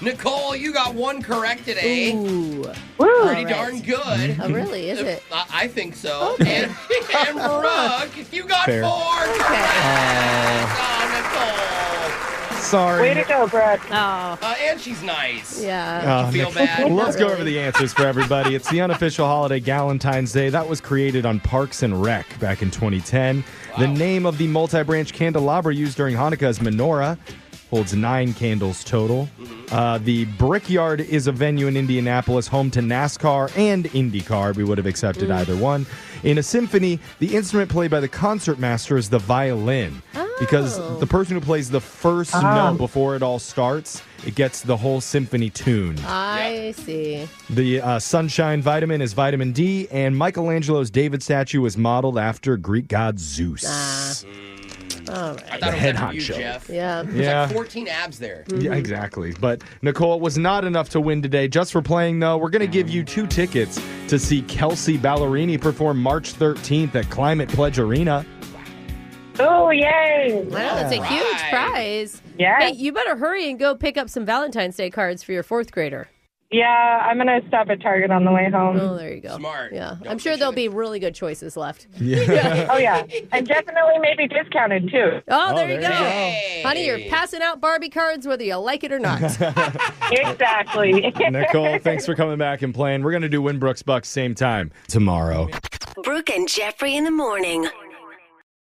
Nicole, you got one correct today. Ooh. Pretty darn good. Oh, really? Is it? I think so. Okay. And Brooke, you got Fair. 4 Okay. correct. Nicole. Sorry. Way to go, Brooke. Oh. And she's nice. Yeah. You feel bad? Let's go over the answers for everybody. It's the unofficial holiday Galentine's Day. That was created on Parks and Rec back in 2010. The name of the multi-branch candelabra used during Hanukkah is menorah. Holds 9 candles total. The Brickyard is a venue in Indianapolis, home to NASCAR and IndyCar. We would have accepted either one. In a symphony, the instrument played by the concert master is the violin. Because the person who plays the first note before it all starts, it gets the whole symphony tuned. I see. The sunshine vitamin is vitamin D, and Michelangelo's David statue was modeled after Greek god Zeus. All right. I thought The it was head after you, honcho. Jeff. Yeah. There's Yeah. like 14 abs there. Yeah, exactly. But Nicole, it was not enough to win today. Just for playing, though, we're going to give you 2 tickets to see Kelsey Ballerini perform March 13th at Climate Pledge Arena. Oh, yay. Wow, that's a huge prize. Yeah. Hey, you better hurry and go pick up some Valentine's Day cards for your 4th grader. Yeah, I'm going to stop at Target on the way home. Oh, there you go. Smart. Yeah. I'm sure there'll be really good choices left. Oh, yeah. And definitely maybe discounted, too. Oh, there you there go. you go. Hey. Honey, you're passing out Barbie cards whether you like it or not. Exactly. Nicole, thanks for coming back and playing. We're going to do Winbrooks Bucks same time tomorrow. Brooke and Jeffrey in the morning.